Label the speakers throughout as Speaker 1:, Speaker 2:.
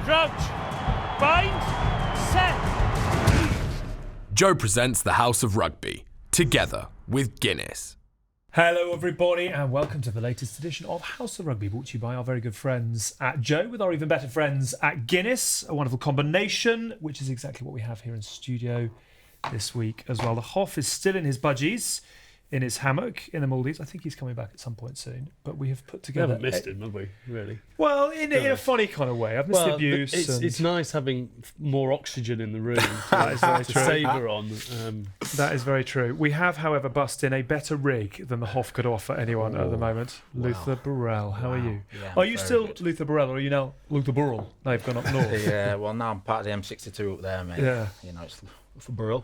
Speaker 1: Crouch. Bind. Set.
Speaker 2: Joe presents the House of Rugby, together with Guinness.
Speaker 3: Hello everybody and welcome to the latest edition of House of Rugby, brought to you by our very good friends at Joe with our even better friends at Guinness. A wonderful combination, which is exactly what we have here in studio this week as well. The Hoff is still in his budgies, in his hammock in the Maldives. I think he's coming back at some point soon, but we have put together...
Speaker 4: We haven't missed him, have we, really?
Speaker 3: Well, in a funny kind of way. I've missed the abuse.
Speaker 4: It's nice having more oxygen in the room to savour on.
Speaker 3: That is very true. We have, however, bust in a better rig than the Hoff could offer anyone at the moment. Wow. Luther Burrell, how are you?
Speaker 5: Yeah,
Speaker 3: are you still
Speaker 5: good.
Speaker 3: Luther Burrell, or are you now Luther Burrell? No, you've gone up north.
Speaker 5: Yeah, well, now I'm part of the M62 up there, mate.
Speaker 3: Yeah.
Speaker 5: You know, it's Luther Burrell.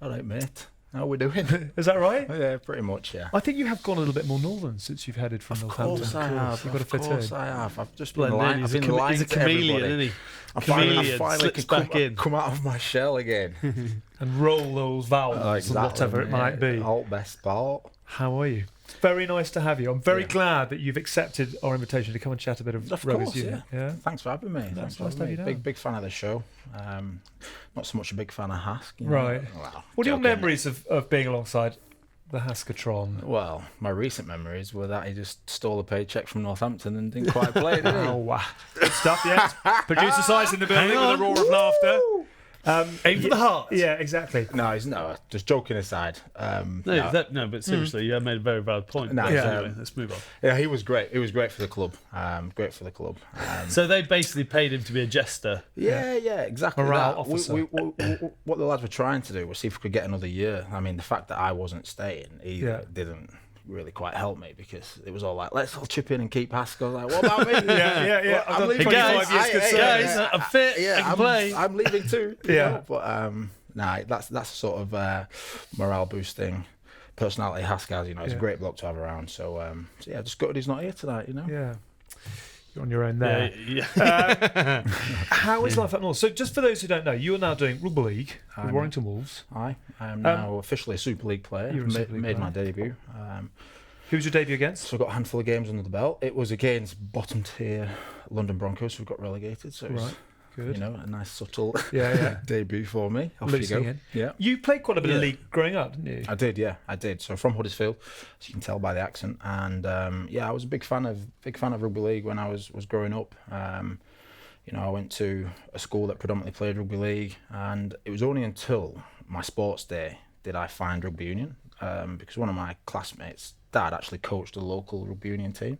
Speaker 5: All right, mate. How are we doing?
Speaker 3: Is that right?
Speaker 5: Yeah, pretty much, yeah.
Speaker 3: I think you have gone a little bit more northern since you've headed from Northampton.
Speaker 5: Of course I have.
Speaker 3: You've got to fit in.
Speaker 5: Of course I have. I've just
Speaker 4: Blend
Speaker 5: been lying.
Speaker 4: in.
Speaker 5: I've been lying
Speaker 4: He's a
Speaker 5: to
Speaker 4: chameleon,
Speaker 5: everybody.
Speaker 4: isn't he?
Speaker 5: I
Speaker 4: Chameleon
Speaker 5: finally
Speaker 4: slips
Speaker 5: can
Speaker 4: back in.
Speaker 5: come out of my shell again.
Speaker 3: And roll those vowels, whatever it might be.
Speaker 5: Alt best part.
Speaker 3: How are you? Very nice to have you. I'm very glad that you've accepted our invitation to come and chat a bit of
Speaker 5: course,
Speaker 3: Union.
Speaker 5: yeah. Thanks for having me.
Speaker 3: That's
Speaker 5: Thanks for
Speaker 3: nice to
Speaker 5: having
Speaker 3: have
Speaker 5: me.
Speaker 3: you down.
Speaker 5: Big fan of the show. Not so much a big fan of Hask. You know?
Speaker 3: Right.
Speaker 5: Well,
Speaker 3: What are your
Speaker 5: joking.
Speaker 3: memories of being alongside the Haskatron?
Speaker 5: Well, my recent memories were that he just stole a paycheck from Northampton and didn't quite play, did he?
Speaker 3: Oh, wow. Good stuff, yes. Producer size in the building with a roar of laughter.
Speaker 4: Aim for the heart.
Speaker 3: Yeah, exactly.
Speaker 5: No, just joking aside.
Speaker 4: But seriously, you have made a very valid point.
Speaker 5: No,
Speaker 4: But
Speaker 5: yeah.
Speaker 4: anyway, let's move on.
Speaker 5: Yeah, he was great. He was great for the club. Great for the club.
Speaker 4: So they basically paid him to be a jester.
Speaker 5: Yeah, exactly.
Speaker 3: Morale
Speaker 5: that.
Speaker 3: officer.
Speaker 5: What the lads were trying to do was see if we could get another year. I mean, the fact that I wasn't staying either didn't really quite help me, because it was all like, let's all chip in and keep Haskell. I was like, what about me?
Speaker 3: Yeah.
Speaker 5: Well,
Speaker 3: I've done
Speaker 5: leaving
Speaker 3: 25 years good
Speaker 4: Guys,
Speaker 3: service.
Speaker 4: I'm fit. I can play.
Speaker 5: I'm leaving too. you
Speaker 3: Yeah.
Speaker 5: know, But that's sort of morale boosting personality Haskell. You know, he's a great bloke to have around. So just gutted he's not here tonight. You know.
Speaker 3: Yeah. You're on your own there.
Speaker 4: Yeah.
Speaker 3: How is life up north? So just for those who don't know, you are now doing Rugby League with Warrington Wolves.
Speaker 5: I am now officially a Super League player.
Speaker 3: You're a Super League
Speaker 5: made
Speaker 3: player.
Speaker 5: my debut.
Speaker 3: Who was your debut against?
Speaker 5: So I've got a handful of games under the belt. It was against bottom tier London Broncos, who got relegated. So it was,
Speaker 3: Right. Good.
Speaker 5: you know, a nice subtle
Speaker 3: Yeah.
Speaker 5: debut for me. Off
Speaker 3: Losing
Speaker 5: you go.
Speaker 3: in.
Speaker 5: Yeah.
Speaker 3: You played quite a bit of
Speaker 5: Yeah.
Speaker 3: league growing up, didn't you?
Speaker 5: I did. So from Huddersfield, as you can tell by the accent, and I was a big fan of rugby league when I was growing up. I went to a school that predominantly played rugby league, and it was only until my sports day did I find rugby union, because one of my classmates' dad actually coached a local rugby union team.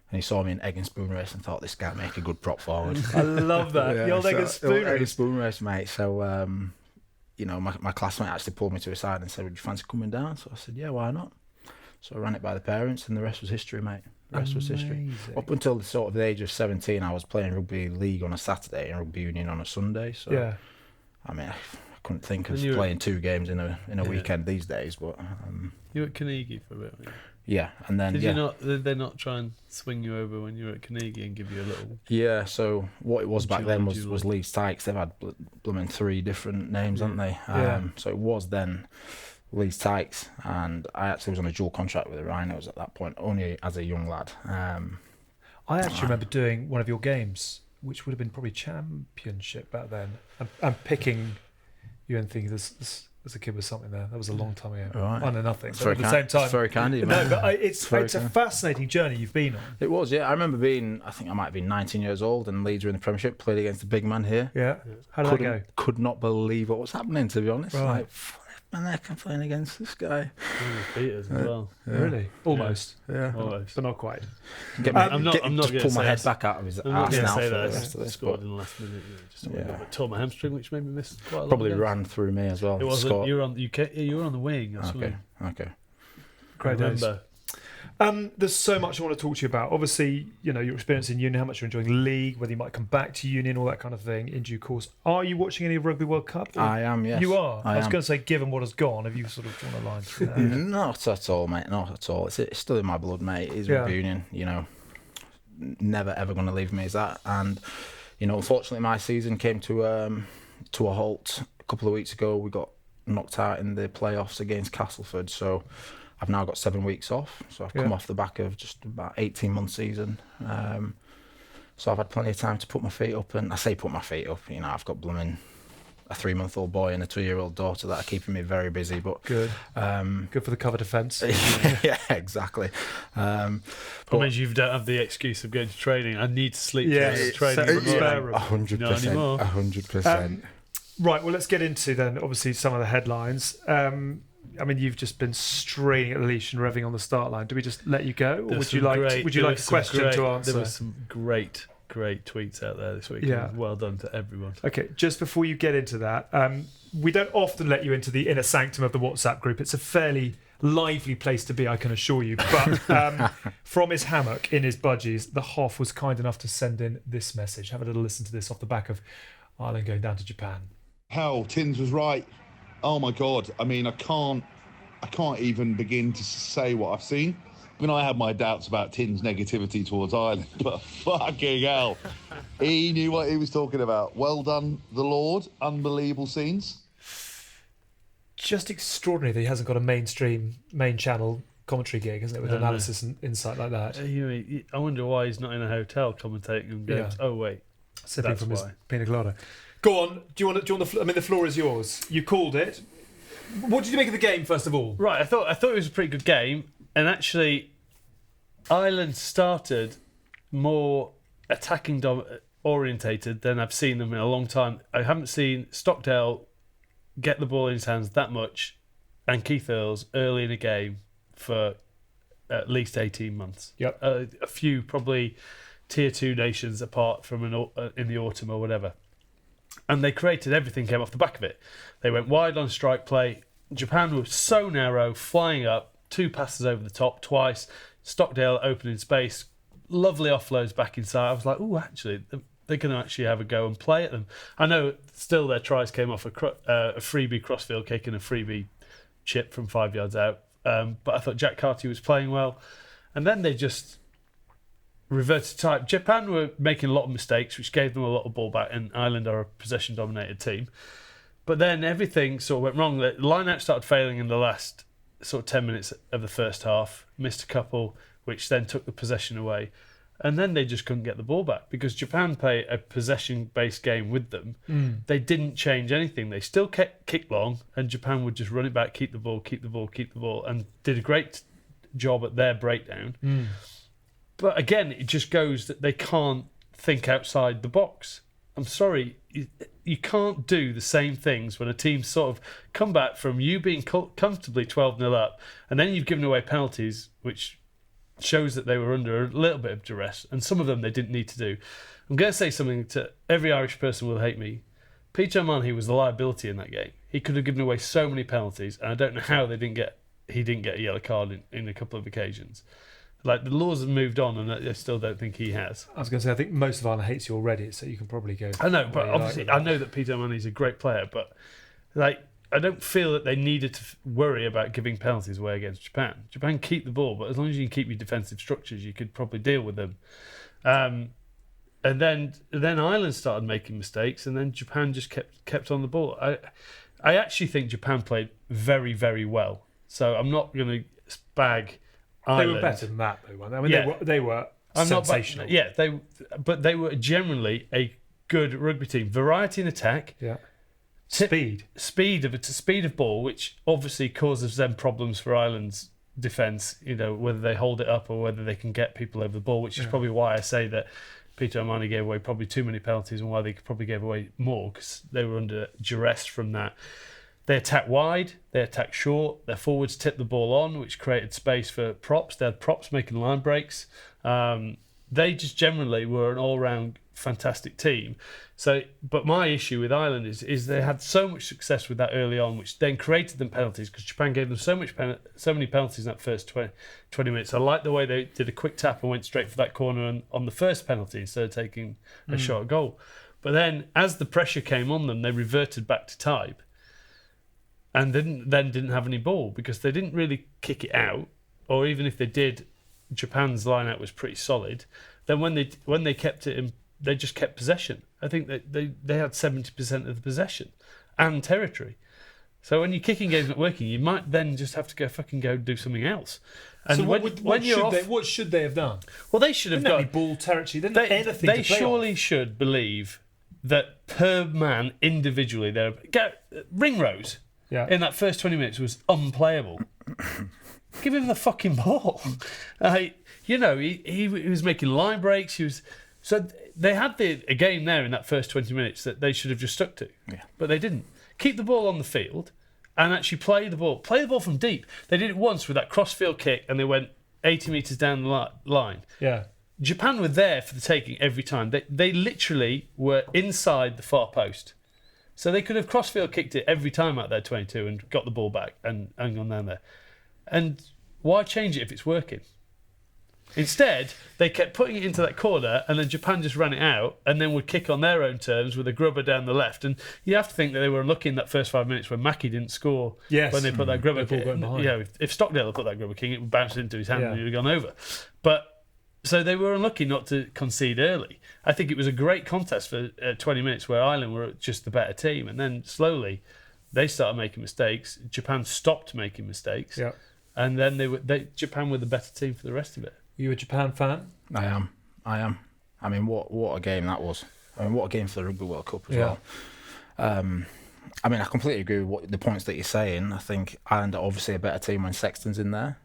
Speaker 5: And he saw me in egg and spoon race and thought, this guy make a good prop forward.
Speaker 3: I love that. The old egg and spoon
Speaker 5: Egg and
Speaker 3: race.
Speaker 5: spoon race, mate. So, my classmate actually pulled me to his side and said, would you fancy coming down? So I said, yeah, why not? So I ran it by the parents, and the rest was history, mate. The rest was history.
Speaker 3: Amazing.
Speaker 5: Up until the age of 17, I was playing rugby league on a Saturday and rugby union on a Sunday. So,
Speaker 3: Yeah.
Speaker 5: I mean, I couldn't think of
Speaker 4: And you were-
Speaker 5: playing 2 games in a weekend these days. But
Speaker 4: You were at Carnegie for a bit. weren't you?
Speaker 5: yeah, and then
Speaker 4: Did they not try and swing you over when you were at Carnegie and give you a little?
Speaker 5: Yeah, so what it was back then
Speaker 4: Would you
Speaker 5: was
Speaker 4: like-
Speaker 5: Leeds Tykes. They've had blooming 3 different names, haven't they?
Speaker 3: Yeah.
Speaker 5: So it was then Leeds Tykes, and I actually was on a dual contract with the Rhinos at that point, only as a young lad.
Speaker 3: I actually remember doing one of your games, which would have been probably championship back then. I'm picking you and thinking this a kid was something there. That was a long time ago.
Speaker 5: Right.
Speaker 3: I know nothing.
Speaker 5: It's
Speaker 3: But
Speaker 5: very
Speaker 3: at the same time,
Speaker 5: It's very kind of you,
Speaker 3: no,
Speaker 5: mate.
Speaker 3: but it's
Speaker 5: very
Speaker 3: a
Speaker 5: kind.
Speaker 3: fascinating journey you've been on.
Speaker 5: It was, yeah. I remember I think I might have been 19 years old, and Leeds were in the Premiership, played against the big man here.
Speaker 3: Yeah. How did that go?
Speaker 5: Could not believe what was happening, to be honest.
Speaker 3: Right.
Speaker 5: Like, flipping heck, I'm playing against this guy.
Speaker 4: Beat us as well.
Speaker 3: Really? Almost.
Speaker 5: Yeah.
Speaker 4: Almost.
Speaker 3: But not quite.
Speaker 4: I'm not
Speaker 5: just
Speaker 4: gonna
Speaker 5: pull my
Speaker 4: say
Speaker 5: head
Speaker 4: I-
Speaker 5: back out of his
Speaker 4: I'm not
Speaker 5: arse
Speaker 4: going to
Speaker 5: now
Speaker 4: say
Speaker 5: for the
Speaker 4: that
Speaker 5: rest of
Speaker 4: I
Speaker 5: this.
Speaker 4: scored
Speaker 5: but
Speaker 4: in the last minute.
Speaker 5: Yeah.
Speaker 4: But tore my hamstring, which made me miss quite a lot.
Speaker 5: Probably
Speaker 4: of games.
Speaker 5: ran through me as well.
Speaker 4: It wasn't.
Speaker 5: Scott.
Speaker 4: You were on the wing. Or something.
Speaker 5: Okay.
Speaker 3: Great days.
Speaker 4: Remember.
Speaker 3: There's so much I want to talk to you about. Obviously, your experience in union, how much you're enjoying league, whether you might come back to union, all that kind of thing in due course. Are you watching any of Rugby World Cup?
Speaker 5: I am, yes.
Speaker 3: You are? I was
Speaker 5: am.
Speaker 3: going to say, given what has gone, have you sort of drawn a line through that?
Speaker 5: Not at all, mate. Not at all. It's still in my blood, mate. It's
Speaker 3: Yeah.
Speaker 5: rugby union. Never ever going to leave me as that. And unfortunately, my season came to a halt a couple of weeks ago. We got knocked out in the playoffs against Castleford, so I've now got 7 weeks off. So I've come off the back of just about 18-month season. So I've had plenty of time to put my feet up, and I say put my feet up, you know, I've got blooming a 3-month-old boy and a 2-year-old daughter that are keeping me very busy. But
Speaker 3: good for the cover defence.
Speaker 5: Yeah, exactly.
Speaker 4: Problem is, you don't have the excuse of going to training. I need to sleep.
Speaker 3: Yes,
Speaker 4: training.
Speaker 5: 100%. 100%.
Speaker 3: Right, well, let's get into then, obviously, some of the headlines. I mean, you've just been straining at the leash and revving on the start line. Do we just let you go, or would you like a question to answer?
Speaker 4: There was some great tweets out there this week.
Speaker 3: Yeah.
Speaker 4: Well done to everyone.
Speaker 3: Okay, just before you get into that, we don't often let you into the inner sanctum of the WhatsApp group. It's a fairly lively place to be, I can assure you. But from his hammock in his budgies, the Hoff was kind enough to send in this message. Have a little listen to this off the back of Ireland going down to Japan.
Speaker 6: Hell, Tins was right. Oh my God. I mean, I can't even begin to say what I've seen. I mean, I had my doubts about Tim's negativity towards Ireland, but fucking hell, he knew what he was talking about. Well done, the Lord. Unbelievable scenes.
Speaker 3: Just extraordinary that he hasn't got a main channel commentary gig, hasn't it, with analysis and insight like that.
Speaker 4: I wonder why he's not in a hotel commentating on games. Yeah. Oh wait,
Speaker 3: sipping from his pina colada. Go on. Do you want the floor is yours. You called it. What did you make of the game, first of all?
Speaker 4: Right, I thought it was a pretty good game. And actually, Ireland started more attacking orientated than I've seen them in a long time. I haven't seen Stockdale get the ball in his hands that much, and Keith Earls early in a game for at least 18 months.
Speaker 3: Yep.
Speaker 4: A few probably tier 2 nations apart from in the autumn or whatever. And they created everything, came off the back of it. They went wide on strike play. Japan was so narrow, flying up. 2 passes over the top twice. Stockdale opening space. Lovely offloads back inside. I was like, oh, actually, they're going to actually have a go and play at them. I know still their tries came off a freebie crossfield kick and a freebie chip from 5 yards out. But I thought Jack Carty was playing well. And then they just reverted type. Japan were making a lot of mistakes, which gave them a lot of ball back, and Ireland are a possession-dominated team. But then everything sort of went wrong. The line-out started failing in the last sort of 10 minutes of the first half, missed a couple, which then took the possession away. And then they just couldn't get the ball back because Japan play a possession-based game with them. They didn't change anything. They still kicked long, and Japan would just run it back, keep the ball, and did a great job at their breakdown. But again, it just goes that they can't think outside the box. I'm sorry, you can't do the same things when a team sort of come back from you being comfortably 12-0 up, and then you've given away penalties, which shows that they were under a little bit of duress, and some of them they didn't need to do. I'm going to say something to every Irish person will hate me. Peter O'Mahony was the liability in that game. He could have given away so many penalties, and I don't know how he didn't get a yellow card in a couple of occasions. Like, the laws have moved on, and I still don't think he has.
Speaker 3: I was going to say, I think most of Ireland hates you already, so you can probably go.
Speaker 4: I know, but obviously, I know that Peter O'Mahony's a great player, but like, I don't feel that they needed to worry about giving penalties away against Japan. Japan keep the ball, but as long as you can keep your defensive structures, you could probably deal with them. And then Ireland started making mistakes, and then Japan just kept on the ball. I actually think Japan played very, very well. So I'm not going to bag Ireland.
Speaker 3: They were better than that, though, weren't they? I mean, they were sensational.
Speaker 4: They were generally a good rugby team. Variety in attack.
Speaker 3: Yeah.
Speaker 4: Speed of ball, which obviously causes them problems for Ireland's defence, whether they hold it up or whether they can get people over the ball, which is probably why I say that Peter O'Mahony gave away probably too many penalties and why they probably gave away more, because they were under duress from that. They attack wide, they attack short, their forwards tipped the ball on, which created space for props. They had props making line breaks. They just generally were an all-round fantastic team. But my issue with Ireland is they had so much success with that early on, which then created them penalties, because Japan gave them so many penalties in that first 20 minutes. I like the way they did a quick tap and went straight for that corner on the first penalty instead of taking a shot at goal. But then, as the pressure came on them, they reverted back to type. And didn't have any ball, because they didn't really kick it out, or even if they did, Japan's line-out was pretty solid. Then when they kept it in, they just kept possession. I think that they had 70% of the possession and territory. So when your kicking game's not working, you might then just have to go do something else. And
Speaker 3: So
Speaker 4: what
Speaker 3: should they have done?
Speaker 4: Well, they should have
Speaker 3: Didn't have
Speaker 4: got
Speaker 3: any ball territory. They didn't have anything
Speaker 4: They
Speaker 3: to play
Speaker 4: surely
Speaker 3: on.
Speaker 4: should believe that per man individually, ring rows in that first 20 minutes was unplayable. Give him the fucking ball. He was making line breaks. So they had a game there in that first 20 minutes that they should have just stuck to, but they didn't. Keep the ball on the field and actually play the ball from deep. They did it once with that cross-field kick and they went 80 metres down the line.
Speaker 3: Yeah.
Speaker 4: Japan were there for the taking every time. They literally were inside the far post. So they could have cross-field kicked it every time out there 22 and got the ball back and gone down there. And why change it if it's working? Instead, they kept putting it into that corner and then Japan just ran it out and then would kick on their own terms with a grubber down the left. And you have to think that they were unlucky in that first 5 minutes when Mackie didn't score when they put that grubber kick. If Stockdale had put that grubber kick, it would bounce into his hand and he would have gone over. So they were unlucky not to concede early. I think it was a great contest for 20 minutes where Ireland were just the better team. And then slowly they started making mistakes. Japan stopped making mistakes. Yeah. And then Japan were the better team for the rest of it.
Speaker 3: You a Japan fan?
Speaker 5: I am. I mean, what a game that was. I mean, what a game for the Rugby World Cup as well. I mean, I completely agree with the points that you're saying. I think Ireland are obviously a better team when Sexton's in there.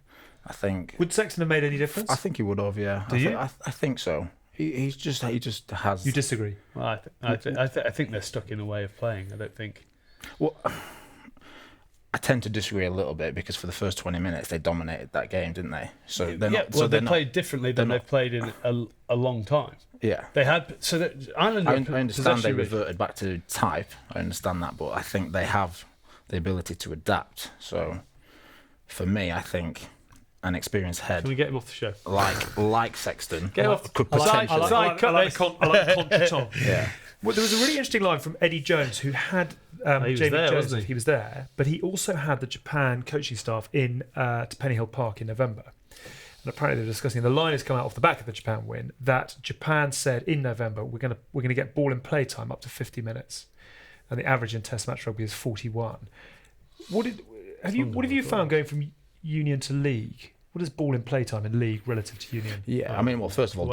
Speaker 5: I think.
Speaker 3: Would Sexton have made any difference?
Speaker 5: I think he would have. Yeah. I think so. He just has.
Speaker 3: You disagree?
Speaker 4: Well, I think they're stuck in a way of playing. I don't think.
Speaker 5: Well, I tend to disagree a little bit because for the first 20 minutes they dominated that game, didn't they? So they
Speaker 4: played differently than they've played in a long time.
Speaker 5: Yeah,
Speaker 4: they had. Ireland.
Speaker 5: I understand they reverted back to type. I understand that, but I think they have the ability to adapt. So, for me, I think an experienced head.
Speaker 4: Can we get him off the show?
Speaker 5: Like Sexton.
Speaker 4: Get off.
Speaker 5: Could potentially.
Speaker 3: I like Conchton.
Speaker 5: Yeah.
Speaker 3: Well, there was a really interesting line from Eddie Jones, who had Jamie Jones. He was there, but he also had the Japan coaching staff in to Pennyhill Park in November. And apparently, they're discussing. The line has come out off the back of the Japan win that Japan said in November we're going to get ball in play time up to 50 minutes, and the average in Test match rugby is 41. What have you found going from Union to League? What is ball in play time in League relative to Union?
Speaker 5: Yeah, I mean, well, first of all,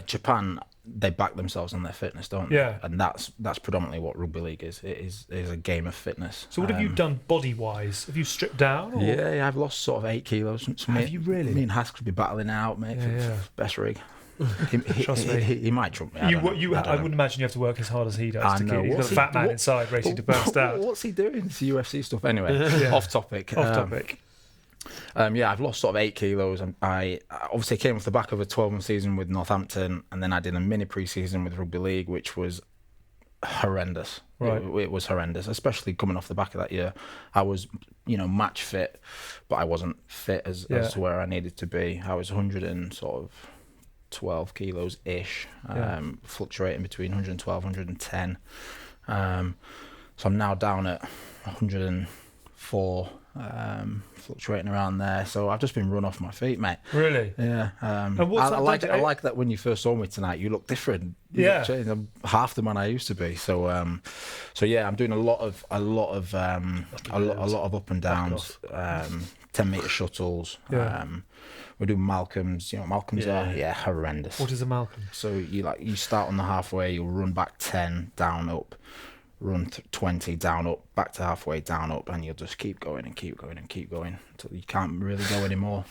Speaker 5: Japan, they back themselves on their fitness, don't they?
Speaker 3: Yeah.
Speaker 5: And that's predominantly what rugby league is. It is a game of fitness.
Speaker 3: So what have you done body-wise? Have you stripped down? Or?
Speaker 5: Yeah, I've lost sort of 8 kilos.
Speaker 3: Have you really?
Speaker 5: Me and Hask could be battling out, mate, for best rig.
Speaker 3: Trust me.
Speaker 5: He might trump me.
Speaker 3: I wouldn't imagine you have to work as hard as he does.
Speaker 5: I know.
Speaker 3: He's got a fat man inside racing to burst out.
Speaker 5: What's he doing? It's UFC stuff. Anyway, off topic. I've lost sort of 8 kilos. I obviously came off the back of a 12-month season with Northampton, and then I did a mini pre-season with Rugby League, which was horrendous. Right. It was horrendous, especially coming off the back of that year. I was, match fit, but I wasn't fit as to where I needed to be. I was 112 kilos ish, fluctuating between 112, 110. So I'm now down at 104. Fluctuating around there, so I've just been run off my feet, mate.
Speaker 3: Really?
Speaker 5: Yeah. I like that when you first saw me tonight. You look different. I'm half the man I used to be. So I'm doing a lot of up and downs. 10-meter shuttles. Yeah. We're doing Malcolms. You know what Malcolms are? Yeah, horrendous.
Speaker 3: What is a Malcolm?
Speaker 5: So you start on the halfway, you'll run back 10, down, up. Run 20, down, up, back to halfway, down, up, and you'll just keep going and keep going and keep going until you can't really go anymore.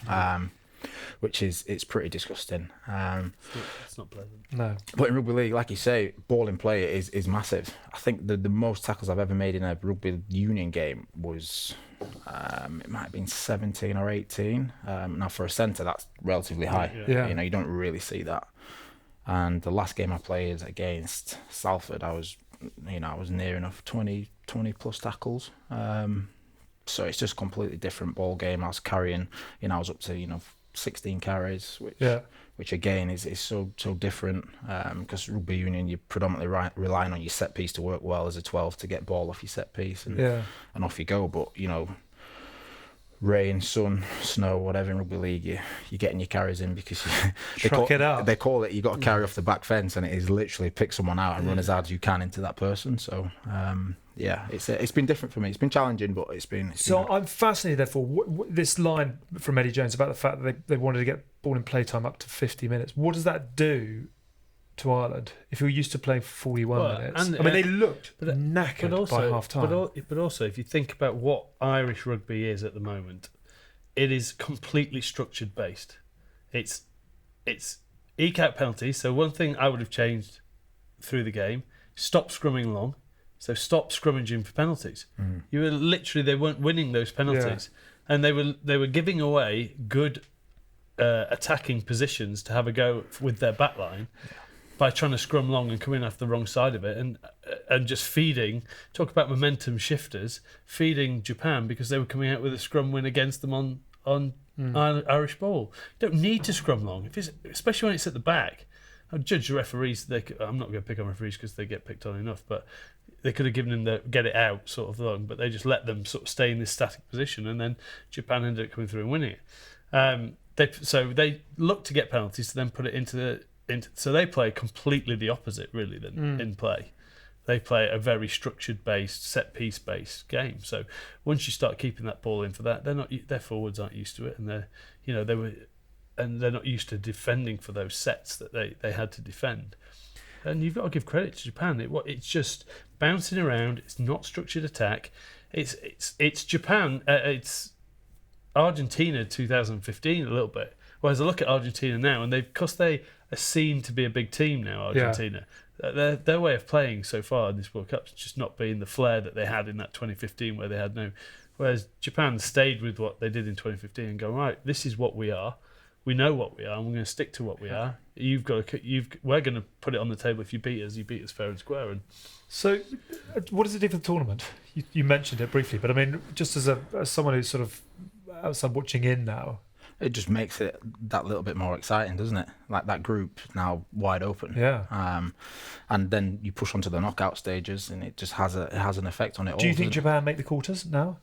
Speaker 5: It's pretty disgusting.
Speaker 4: It's not pleasant.
Speaker 3: No.
Speaker 5: But in rugby league, like you say, ball in play is massive. I think the most tackles I've ever made in a rugby union game was it might have been 17 or 18. Now for a centre, that's relatively high.
Speaker 3: Yeah.
Speaker 5: You don't really see that. And the last game I played against Salford, I was near enough 20 plus tackles. So it's just a completely different ball game. I was carrying, I was up to 16 carries, which again is so different because rugby union you're predominantly relying on your set piece to work well as a 12 to get ball off your set piece and off you go. But rain, sun, snow, whatever in rugby league, you're getting your carries in because they call it you got to carry off the back fence, and it is literally pick someone out and run as hard as you can into that person. So it's been different for me. It's been challenging, but it's been
Speaker 3: So I'm fascinated, therefore, this line from Eddie Jones about the fact that they wanted to get ball in play time up to 50 minutes. What does that do to Ireland if you're used to playing for 41 minutes? They looked knackered by half time.
Speaker 4: But also, if you think about what Irish rugby is at the moment, it is completely structured based. It's eke out penalties. So one thing I would have changed through the game: stop scrumming long. So stop scrummaging for penalties. You were literally, they weren't winning those penalties, and they were giving away good attacking positions to have a go with their backline. By trying to scrum long and come in off the wrong side of it, and just feeding, talk about momentum shifters, feeding Japan because they were coming out with a scrum win against them on Irish ball. You don't need to scrum long, especially when it's at the back. I'd judge the referees. I'm not going to pick on referees because they get picked on enough, but they could have given them the get it out sort of long, but they just let them sort of stay in this static position, and then Japan ended up coming through and winning it. So they looked to get penalties to then put it into so they play completely the opposite, really, than in play. They play a very structured-based, set-piece-based game. So once you start keeping that ball in for that, their forwards aren't used to it, and they're not used to defending for those sets that they had to defend. And you've got to give credit to Japan. It's just bouncing around. It's not structured attack. It's Japan. It's Argentina 2015 a little bit. Whereas I look at Argentina now, and because they are seen to be a big team now, Argentina, their way of playing so far in this World Cup is just not being the flair that they had in that 2015 where they had no. Whereas Japan stayed with what they did in 2015 and go, right, this is what we are. We know what we are, and we're going to stick to what we are. We're going to put it on the table. If you beat us, you beat us fair and square. And
Speaker 3: so, what does it do for the tournament? You mentioned it briefly, but I mean, just as someone who's sort of outside watching in now,
Speaker 5: it just makes it that little bit more exciting, doesn't it? Like that group now wide open.
Speaker 3: Yeah.
Speaker 5: And then you push on to the knockout stages, and it just has an effect on it all.
Speaker 3: Do you think Japan make the quarters now?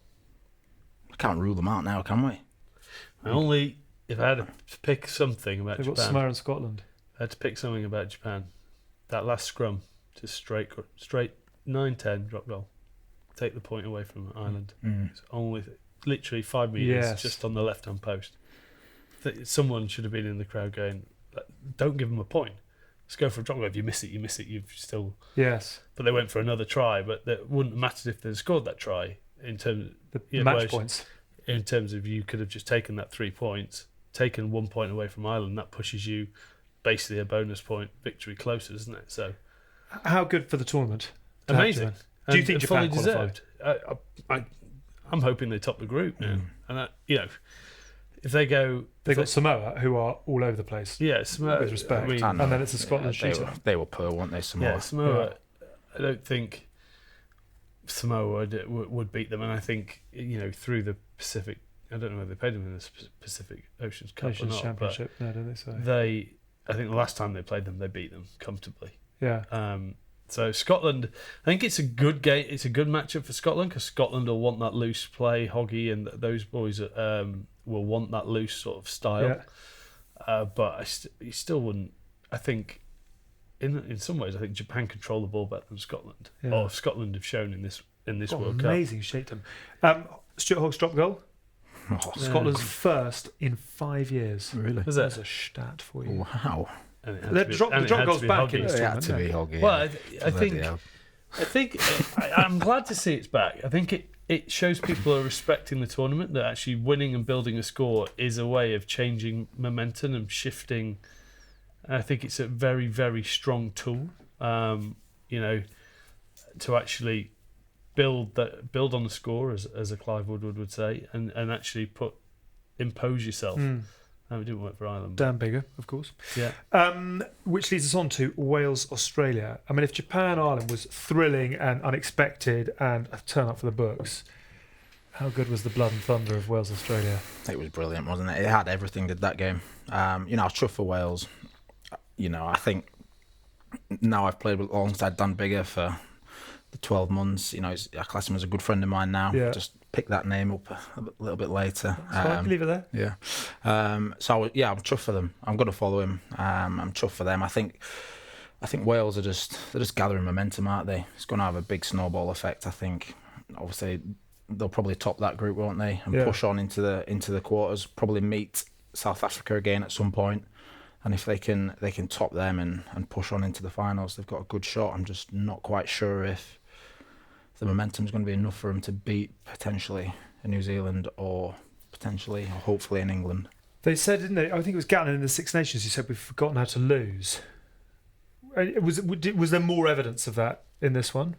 Speaker 5: We can't rule them out now, can we?
Speaker 4: Only if I had to pick something about
Speaker 3: They've
Speaker 4: Japan.
Speaker 3: got Samoa and Scotland.
Speaker 4: If I had to pick something about Japan. That last scrum, just straight 9-10 drop goal. Take the point away from Ireland. It's only literally 5 metres just on the left-hand post. Someone should have been in the crowd going, don't give them a point. Let's go for a drop goal. If you miss it, you miss it. You've still...
Speaker 3: Yes.
Speaker 4: But they went for another try, but it wouldn't have mattered if they'd scored that try in terms of...
Speaker 3: The match points.
Speaker 4: In terms of you could have just taken that 3 points, taken 1 point away from Ireland, that pushes you basically a bonus point victory closer, doesn't it? So,
Speaker 3: how good for the tournament?
Speaker 4: Amazing.
Speaker 3: Do you think Japan
Speaker 4: deserved? I'm hoping they top the group now, and if they go,
Speaker 3: they've got Samoa, who are all over the place.
Speaker 4: Yeah, Samoa,
Speaker 3: with respect, and then it's a Scotland shooter.
Speaker 5: They were poor, weren't they? Samoa.
Speaker 4: Yeah, Samoa. Yeah. I don't think Samoa would beat them, and I think through the Pacific. I don't know whether they played them in the Pacific Oceans Cup or not.
Speaker 3: Championship, no, don't they? So
Speaker 4: I think the last time they played them, they beat them comfortably.
Speaker 3: Yeah.
Speaker 4: So Scotland, I think it's a good game. It's a good matchup for Scotland because Scotland will want that loose play. Hoggy and those boys will want that loose sort of style. Yeah. But you still wouldn't. I think in some ways, I think Japan control the ball better than Scotland. Yeah. Or Scotland have shown in this World Cup.
Speaker 3: Amazing shaped them. Stuart Hogg's drop goal. Scotland's first in 5 years.
Speaker 5: Really?
Speaker 3: There's a stat for you.
Speaker 5: Wow.
Speaker 3: The drop goes back in this tournament.
Speaker 5: It had to be Hoggy.
Speaker 4: Well, I think I'm glad to see it's back. I think it shows people are respecting the tournament, that actually winning and building a score is a way of changing momentum and shifting. And I think it's a very, very strong tool, to actually build on the score, as a Clive Woodward would say, and actually impose yourself. It didn't work for Ireland.
Speaker 3: Dan Bigger, of course.
Speaker 4: Yeah.
Speaker 3: Which leads us on to Wales, Australia. I mean, if Japan-Ireland was thrilling and unexpected and a turn up for the books, how good was the blood and thunder of Wales, Australia?
Speaker 5: It was brilliant, wasn't it? It had everything, did that game. I was chuffed for Wales. I think now I've played alongside Dan Bigger for the 12 months. I class him as a good friend of mine now.
Speaker 3: Yeah.
Speaker 5: Just picked that name up a little bit later.
Speaker 3: Leave it there.
Speaker 5: Yeah. I'm chuffed for them. I'm going to follow him. I'm chuffed for them. I think Wales they're just gathering momentum, aren't they? It's going to have a big snowball effect. I think. Obviously, they'll probably top that group, won't they? And push on into the quarters. Probably meet South Africa again at some point. And if they can top them and push on into the finals, they've got a good shot. I'm just not quite sure if the momentum's going to be enough for them to beat potentially a New Zealand or hopefully in England.
Speaker 3: They said, didn't they? I think it was Gatlin in the Six Nations. He said we've forgotten how to lose. Was there more evidence of that in this one?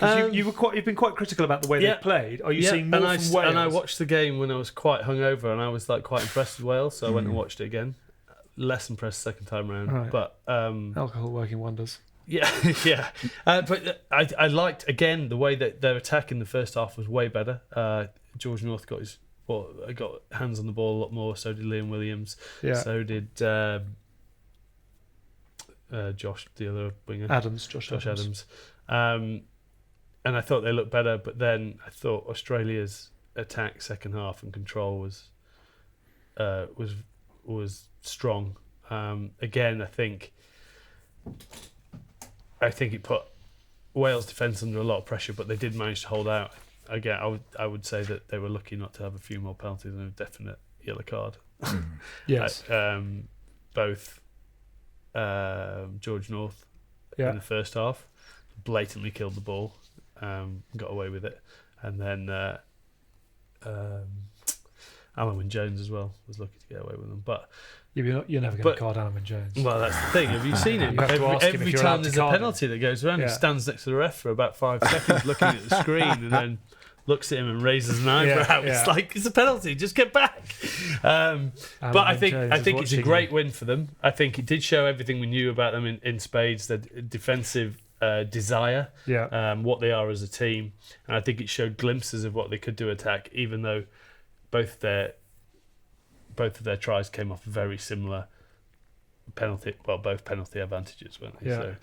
Speaker 3: You've been quite critical about the way they played. Are you seeing more from Wales?
Speaker 4: And I watched the game when I was quite hungover, and I was quite impressed with Wales, so I went and watched it again. Less impressed second time around,
Speaker 3: right.
Speaker 4: But
Speaker 3: alcohol working wonders.
Speaker 4: Yeah, yeah. But I liked again the way that their attack in the first half was way better. George North got hands on the ball a lot more. So did Liam Williams.
Speaker 3: Yeah.
Speaker 4: So did Josh, the other winger.
Speaker 3: Josh Adams.
Speaker 4: And I thought they looked better, but then I thought Australia's attack second half and control was strong. Again, I think it put Wales' defence under a lot of pressure, but they did manage to hold out. Again, I would say that they were lucky not to have a few more penalties and a definite yellow card.
Speaker 3: Yes.
Speaker 4: Both George North in the first half blatantly killed the ball, got away with it, and then Alan Wynne-Jones as well was lucky to get away with them. But
Speaker 3: you're never going to card Alan Wynne-Jones.
Speaker 4: Well, that's the thing. Have you seen him? Every time there's a penalty that goes around, he stands next to the ref for about 5 seconds looking at the screen and then looks at him and raises an eyebrow. It's like, it's a penalty, just get back. But I think it's a great win for them. I think it did show everything we knew about them in spades, the defensive desire, what they are as a team, and I think it showed glimpses of what they could do attack, even though both of their tries came off very similar both penalty advantages, weren't they? So,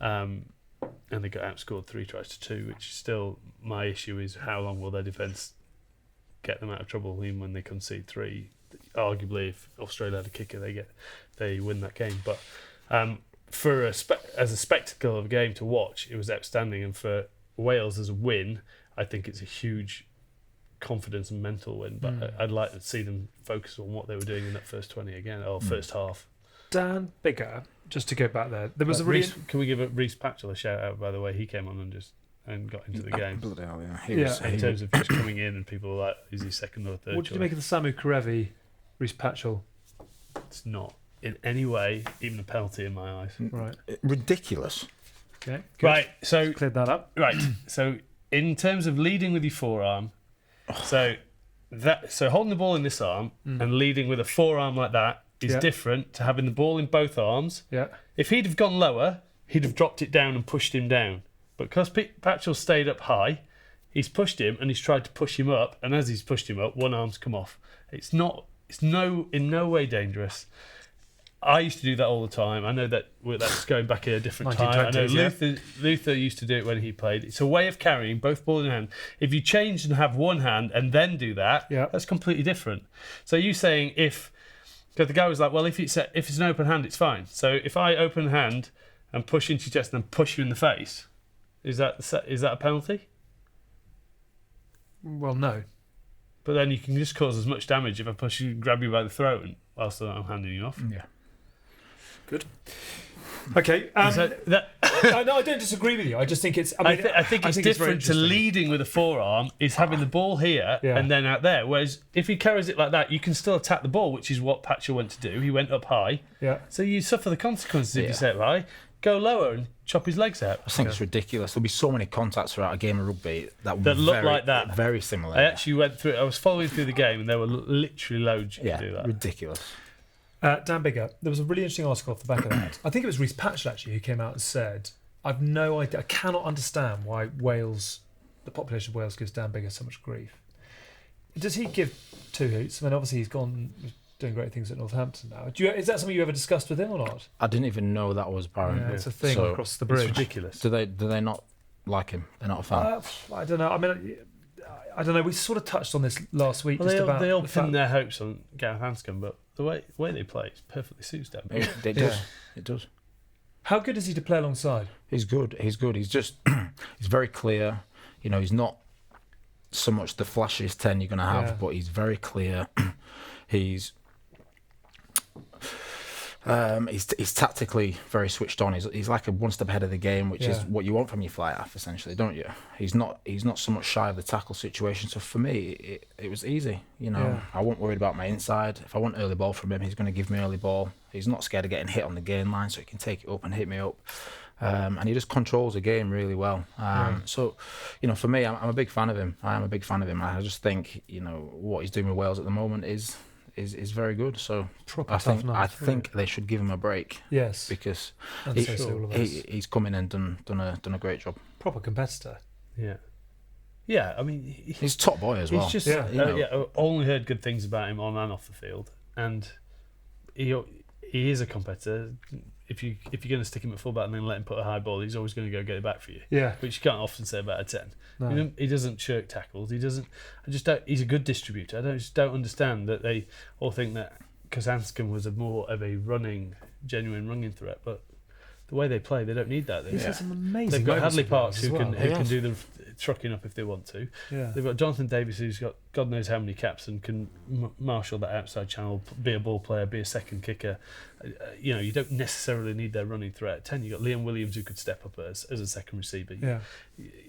Speaker 4: and they got outscored 3-2, which is still my issue is how long will their defence get them out of trouble even when they concede 3. Arguably, if Australia had a kicker, they win that game. But as a spectacle of a game to watch, it was outstanding. And for Wales as a win, I think it's a huge confidence and mental win. But I'd like to see them focus on what they were doing in that first 20 again, or first half. Dan
Speaker 3: Biggar, just to go back there was
Speaker 4: can we give Reece Patchell a shout out, by the way? He came on and got into the game.
Speaker 5: Bloody hell,
Speaker 4: In terms of just coming in and people were like, is he second or third?
Speaker 3: What did you make of the Samu Karevi, Reece Patchell?
Speaker 4: It's not in any way even a penalty in my eyes.
Speaker 3: Right.
Speaker 5: Ridiculous.
Speaker 3: Okay. Good.
Speaker 4: Right. So
Speaker 3: cleared that up.
Speaker 4: Right. So in terms of leading with your forearm, so holding the ball in this arm and leading with a forearm like that is different to having the ball in both arms.
Speaker 3: Yeah.
Speaker 4: If he'd have gone lower, he'd have dropped it down and pushed him down. But because Patchell stayed up high, he's pushed him and he's tried to push him up. And as he's pushed him up, one arm's come off. It's in no way dangerous. I used to do that all the time. I know that's going back in a different time. I know Luther used to do it when he played. It's a way of carrying both balls in hand. If you change and have one hand and then do that, that's completely different. So you saying because the guy was like, well, if it's an open hand, it's fine. So if I open hand and push into your chest and then push you in the face, is that a penalty?
Speaker 3: Well, no.
Speaker 4: But then you can just cause as much damage if I push you, grab you by the throat, and whilst I'm handing you off.
Speaker 5: Yeah.
Speaker 3: Good. Okay. No, I don't disagree with you. I just think it's.
Speaker 4: I think it's different to leading with a forearm is having the ball here and then out there. Whereas if he carries it like that, you can still attack the ball, which is what Patchell went to do. He went up high.
Speaker 3: Yeah.
Speaker 4: So you suffer the consequences if you set it high. Go lower and chop his legs out.
Speaker 5: I think it's ridiculous. There'll be so many contacts throughout a game of rugby that
Speaker 4: look like that.
Speaker 5: Very similar.
Speaker 4: I actually went through. I was following through the game, and there were literally loads you could do that.
Speaker 5: Ridiculous.
Speaker 3: Dan Biggar, there was a really interesting article off the back of that. I think it was Reece Patchell actually who came out and said, "I've no idea. I cannot understand why the population of Wales, gives Dan Biggar so much grief. Does he give two hoots? I mean, obviously he's doing great things at Northampton now. Is that something you ever discussed with him or not?
Speaker 5: I didn't even know that was apparent.
Speaker 3: Yeah, it's a thing across the bridge.
Speaker 4: It's ridiculous.
Speaker 5: Do they not like him? They're not a fan.
Speaker 3: I don't know. I mean, I don't know. We sort of touched on this last week.
Speaker 4: Well,
Speaker 3: about
Speaker 4: they all
Speaker 3: the
Speaker 4: pin
Speaker 3: fact-
Speaker 4: their hopes on Gareth Anscombe, but the way they play perfectly suits them.
Speaker 5: It does. It does.
Speaker 3: How good is he to play alongside?
Speaker 5: He's good. He's just he's very clear. You know, he's not so much the flashiest 10 you're going to have, but he's very clear. He's tactically very switched on. He's like a one step ahead of the game, which is what you want from your fly half, essentially, don't you? He's not so much shy of the tackle situation. So for me, it was easy. You know, I wasn't worried about my inside. If I want early ball from him, he's going to give me early ball. He's not scared of getting hit on the gain line, so he can take it up and hit me up. And he just controls the game really well. So, you know, for me, I'm a big fan of him. I am a big fan of him. I just think, you know, what he's doing with Wales at the moment is very good. So I think they should give him a break.
Speaker 3: Yes,
Speaker 5: because
Speaker 3: he's
Speaker 5: come in and done a great job.
Speaker 3: Proper competitor.
Speaker 4: Yeah. I mean,
Speaker 5: he's top boy as well.
Speaker 4: He's just only heard good things about him on and off the field, and he is a competitor. If you're going to stick him at fullback and then let him put a high ball, he's always going to go get it back for you.
Speaker 3: Yeah,
Speaker 4: which you can't often say about a 10.
Speaker 3: No.
Speaker 4: He doesn't shirk tackles. He doesn't. He's a good distributor. I just don't understand that they all think that because Anscombe was more of a genuine running threat, but the way they play, they don't need that.
Speaker 3: He's had some amazing.
Speaker 4: They've got Hadley
Speaker 3: moments
Speaker 4: Parks who can do the trucking up if they want to.
Speaker 3: Yeah.
Speaker 4: They've got Jonathan Davis who's got God knows how many caps and can marshal that outside channel, be a ball player, be a second kicker. You know, you don't necessarily need their running threat at 10. You've got Liam Williams who could step up as a second receiver.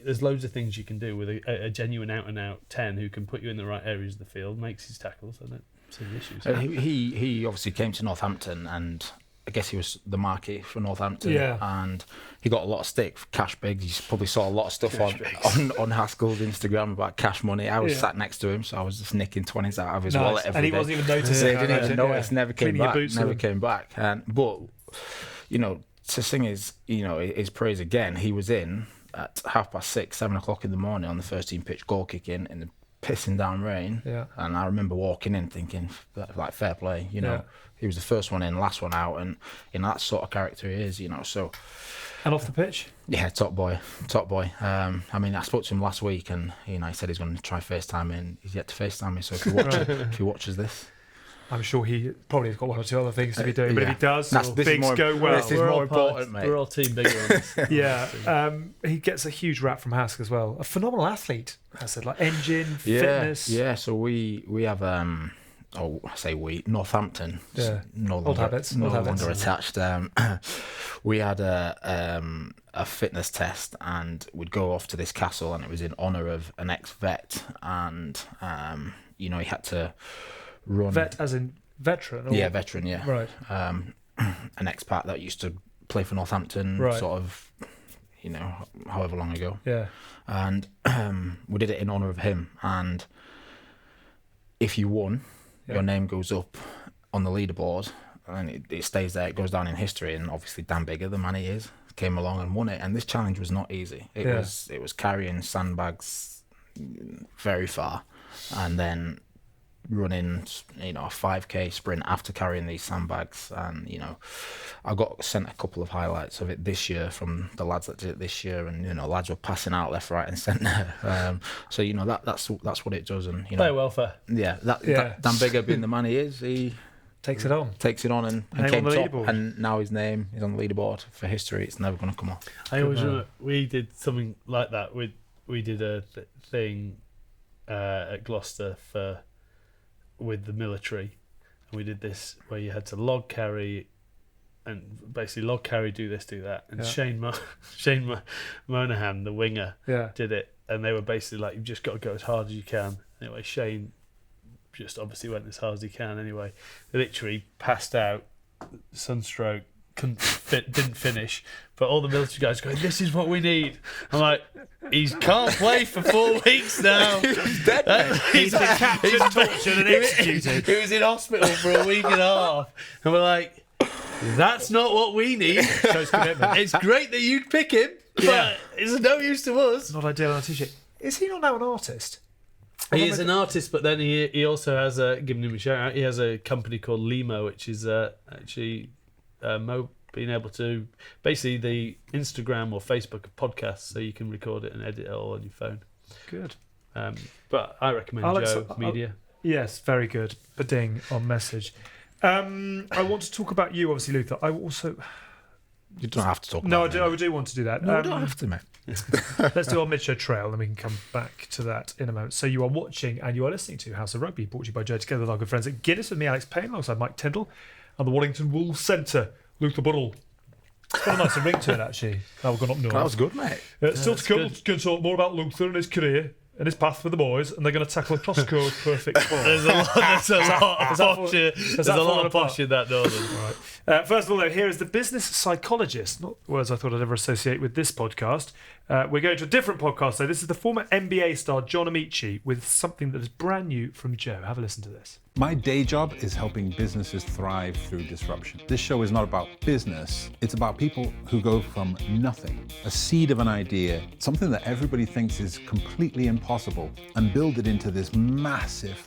Speaker 4: There's loads of things you can do with a genuine out-and-out 10 who can put you in the right areas of the field, makes his tackles. I don't see the issues.
Speaker 5: He obviously came to Northampton, and I guess he was the marquee for Northampton, and he got a lot of stick for cash bigs. You probably saw a lot of stuff on Haskell's Instagram about cash money. I was sat next to him, so I was just nicking 20s out of his wallet every day.
Speaker 3: And he wasn't even noticing.
Speaker 5: He didn't even notice. Never came back. But you know, to sing his praise again, he was in at 6:30, 7 o'clock in the morning on the first team pitch, goal kicking in the pissing down rain. And I remember walking in thinking, like, fair play, you know. He was the first one in, last one out, and you know, that sort of character he is, you know. So,
Speaker 3: and off the pitch,
Speaker 5: top boy. I mean, I spoke to him last week, and you know, he said he's going to try FaceTime me, and he's yet to FaceTime me. So if he watches this,
Speaker 3: I'm sure he probably has got one or two other things to be doing. But if he does,
Speaker 5: this
Speaker 3: bigs go well.
Speaker 5: This is more important, mate.
Speaker 4: We're all team bigger on this.
Speaker 3: He gets a huge rap from Hask as well. A phenomenal athlete, I said, like engine, fitness.
Speaker 5: Yeah. So we have Northampton. No longer attached. We had a fitness test, and we'd go off to this castle, and it was in honour of an ex-vet, and you know, he had to run.
Speaker 3: Vet as in veteran? Or?
Speaker 5: Yeah, veteran, yeah.
Speaker 3: Right.
Speaker 5: An expat that used to play for Northampton, sort of, you know, however long ago.
Speaker 3: Yeah.
Speaker 5: And we did it in honour of him, and if you won, your name goes up on the leaderboard, and it stays there. It goes down in history. And obviously, Dan Bigger, the man he is, came along and won it. And this challenge was not easy. It was carrying sandbags very far, and then running, you know, a 5k sprint after carrying these sandbags. And you know, I got sent a couple of highlights of it this year from the lads that did it this year, and you know, lads were passing out left, right, and centre. So you know, that's what it does. And you know,
Speaker 4: play welfare.
Speaker 5: Dan Bigger being the man he is, he
Speaker 3: takes it on,
Speaker 5: and came top. And now his name is on the leaderboard for history. It's never going to come off.
Speaker 4: I always remember we did something like that. We did a thing at Gloucester with the military, and we did this where you had to log carry, and basically log carry, do this, do that, and Shane Monahan, the winger, did it, and they were basically like, you've just got to go as hard as you can. Anyway, Shane just obviously went as hard as he can. Anyway, literally passed out, sunstroke, didn't finish, but all the military guys going, this is what we need. I'm like, he can't play for 4 weeks now.
Speaker 5: He's dead.
Speaker 3: He's been captured, tortured, and executed.
Speaker 4: He was in hospital for a week and a half, and we're like, that's not what we need.
Speaker 3: Shows commitment.
Speaker 4: It's great that you'd pick him, but it's no use to us.
Speaker 3: Not ideal on a t-shirt. Is he not now an artist?
Speaker 4: He is an artist, but then he also has giving him a shout out. He has a company called Limo, which is actually being able to basically the Instagram or Facebook of podcasts, so you can record it and edit it all on your phone.
Speaker 3: Good.
Speaker 4: But I recommend Joe Media.
Speaker 3: Yes, very good. Bading on message. I want to talk about you, obviously, Luther. I also.
Speaker 5: You don't have to talk.
Speaker 3: No,
Speaker 5: about
Speaker 3: I do want to do that.
Speaker 5: No, I don't have to, mate.
Speaker 3: Let's do our mid-show trail, and then we can come back to that in a moment. So you are watching and you are listening to House of Rugby, brought to you by Joe, together with our good friends at Guinness, with me, Alex Payne, alongside Mike Tindall, and the Warrington Wolves centre, Luther Burrell. It's got a nice ring to it, actually. Now we've gone up north.
Speaker 5: That was good, mate.
Speaker 3: Still to come, we're going to talk more about Luther and his career and his path with the boys, and they're going to tackle a cross-code perfect ball.
Speaker 4: There's a lot of posh in that, Northern.
Speaker 3: Right. First of all, though, here is the business psychologist, not words I thought I'd ever associate with this podcast. We're going to a different podcast, though. This is the former NBA star John Amici with something that is brand new from Joe. Have a listen to this.
Speaker 7: My day job is helping businesses thrive through disruption. This show is not about business. It's about people who go from nothing, a seed of an idea, something that everybody thinks is completely impossible, and build it into this massive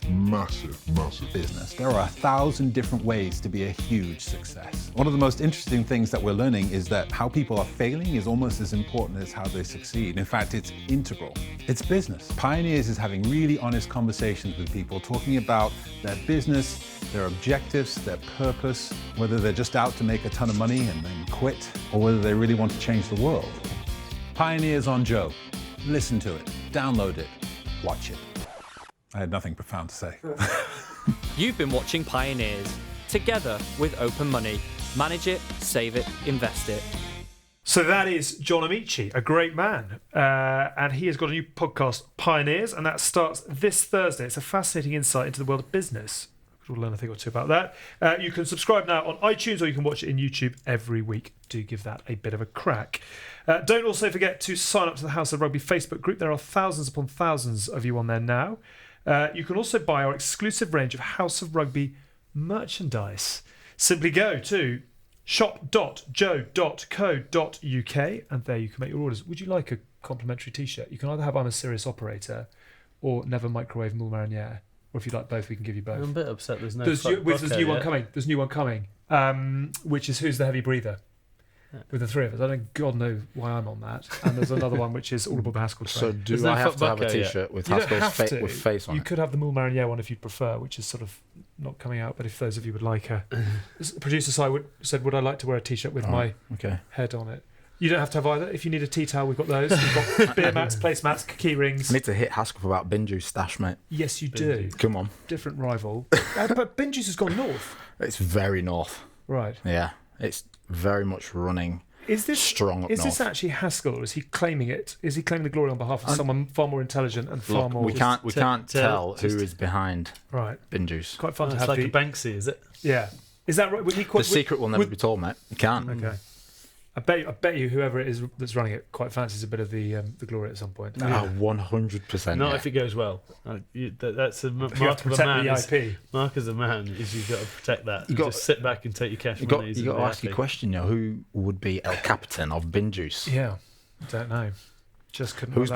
Speaker 7: business. There are 1,000 different ways to be a huge success. One of the most interesting things that we're learning is that how people are failing is almost as important as how they succeed. In fact, it's integral. It's business. Pioneers is having really honest conversations with people, talking about their business, their objectives, their purpose, whether they're just out to make a ton of money and then quit, or whether they really want to change the world. Pioneers on Joe. Listen to it, download it, watch it. I had nothing profound to say.
Speaker 8: You've been watching Pioneers, together with Open Money. Manage it, save it, invest it.
Speaker 3: So that is John Amici, a great man. And he has got a new podcast, Pioneers, and that starts this Thursday. It's a fascinating insight into the world of business. We'll learn a thing or two about that. You can subscribe now on iTunes, or you can watch it in YouTube every week. Do give that a bit of a crack. Don't also forget to sign up to the House of Rugby Facebook group. There are thousands upon thousands of you on there now. You can also buy our exclusive range of House of Rugby merchandise. Simply go to shop.joe.co.uk and there you can make your orders. Would you like a complimentary t-shirt? You can either have I'm a Serious Operator or Never Microwave Moule Marinière, or if you like both, we can give you both.
Speaker 4: I'm a bit upset there's no
Speaker 3: There's new one coming. There's new one coming, which is Who's the Heavy Breather? With the three of us. I don't God know why I'm on that. And there's another one which is all about the Haskell train.
Speaker 5: So do I have to have a t-shirt with Haskell's with face on
Speaker 3: You
Speaker 5: it?
Speaker 3: could have the Moule Marinière one if you'd prefer, which is sort of not coming out, but if those of you would like a... Producer said, would I like to wear a t-shirt with my head on it? You don't have to have either. If you need a tea towel, we've got those. We've got beer mats, place mats, key rings.
Speaker 5: I need to hit Haskell for about bin juice stash, mate.
Speaker 3: Yes, you do.
Speaker 5: Come on.
Speaker 3: Different rival. But bin juice has gone north.
Speaker 5: It's very north.
Speaker 3: Right.
Speaker 5: Yeah. It's very much running strong up north.
Speaker 3: Is this actually Haskell, or is he claiming it? Is he claiming the glory on behalf of someone far more intelligent and far more...
Speaker 5: We can't tell who is behind bin juice.
Speaker 3: Quite fun to have
Speaker 4: like a Banksy, is it?
Speaker 3: Yeah. Is that right?
Speaker 5: The secret will never be told, mate. You can't.
Speaker 3: Okay. I bet you whoever it is that's running it quite fancies a bit of the glory at some point.
Speaker 5: 100%.
Speaker 4: Not if it goes well. That's a mark
Speaker 3: You have
Speaker 4: of
Speaker 3: to
Speaker 4: a
Speaker 3: protect
Speaker 4: man.
Speaker 3: the IP.
Speaker 4: Mark as a man is you've got to protect that. You just sit back and take your cash money.
Speaker 5: You got to ask your question, who would be El Capitan of bin juice?
Speaker 3: Yeah, don't know. Just couldn't.
Speaker 5: Who's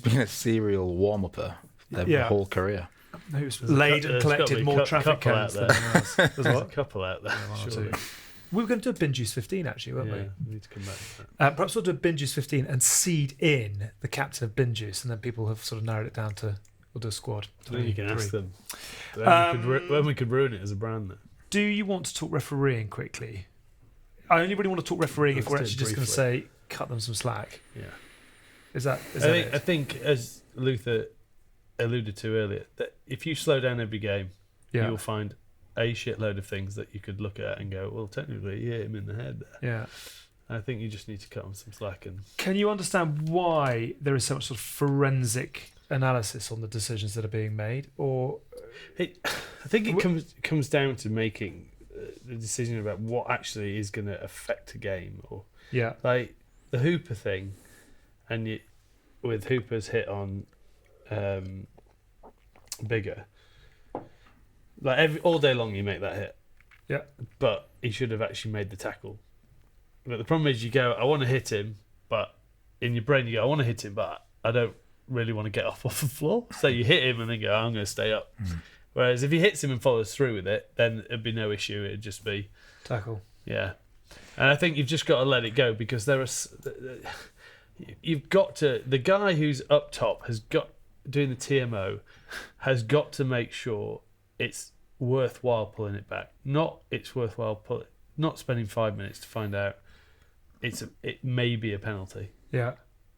Speaker 5: been a serial warm-upper their whole career?
Speaker 3: Who's laid and collected more traffic cones than anyone else?
Speaker 4: There's a couple out there. Surely.
Speaker 3: We were going to do a Bin Juice 15, actually, weren't we?
Speaker 4: We need to come back to that.
Speaker 3: Perhaps we'll do a Bin Juice 15 and seed in the captain of Bin Juice, and then people have sort of narrowed it down to, we'll do a squad.
Speaker 4: Then you can ask them when we could ruin it as a brand.
Speaker 3: Do you want to talk refereeing quickly? I only really want to talk refereeing if we're actually just going to say, cut them some slack.
Speaker 4: Yeah.
Speaker 3: Is that
Speaker 4: I think, as Luther alluded to earlier, that if you slow down every game, you'll find a shitload of things that you could look at and go, well, technically, you hit him in the head there. Yeah. I think you just need to cut him some slack. And
Speaker 3: can you understand why there is so much sort of forensic analysis on the decisions that are being made? Or
Speaker 4: I think it comes down to making the decision about what actually is going to affect a game. Or like the Hooper thing, and with Hooper's hit on Bigger. Like all day long, you make that hit. But he should have actually made the tackle. But the problem is, you go, I want to hit him, but in your brain you go, I want to hit him, but I don't really want to get off the floor. So you hit him and then go, I'm going to stay up. Whereas if he hits him and follows through with it, then it'd be no issue. It'd just be
Speaker 3: tackle.
Speaker 4: Yeah. And I think you've just got to let it go, because you've got to. The guy who's up top doing the TMO has got to make sure it's worthwhile pulling it back. Not spending 5 minutes to find out it may be a penalty.
Speaker 3: Yeah.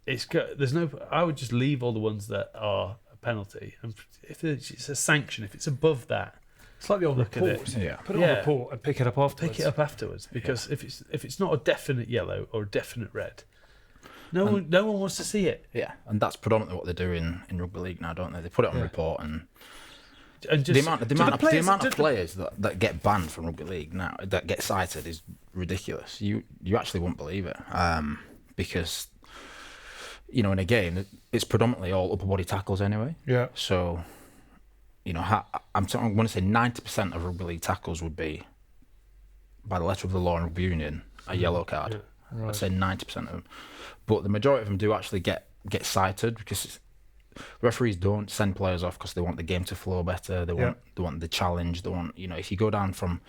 Speaker 4: I would just leave all the ones that are a penalty, and if it's a sanction, if it's above that,
Speaker 3: it's like the old
Speaker 4: look
Speaker 3: report.
Speaker 4: at it.
Speaker 3: Isn't it?
Speaker 5: Yeah.
Speaker 3: Put it on report and pick it up afterwards.
Speaker 4: Because if it's not a definite yellow or a definite red, no one wants to see it.
Speaker 5: Yeah, and that's predominantly what they do in rugby league now, don't they? They put it on report, and
Speaker 4: just,
Speaker 5: the amount of players that get banned from rugby league now, that get cited, is ridiculous. You actually won't believe it, because in a game it's predominantly all upper body tackles anyway.
Speaker 3: Yeah.
Speaker 5: So I'm going to say 90% of rugby league tackles would be, by the letter of the law in rugby union, a yellow card.
Speaker 3: Yeah. Right.
Speaker 5: I'd say 90% of them, but the majority of them do actually get cited, because referees don't send players off because they want the game to flow better. They want the challenge. They want, if you go down from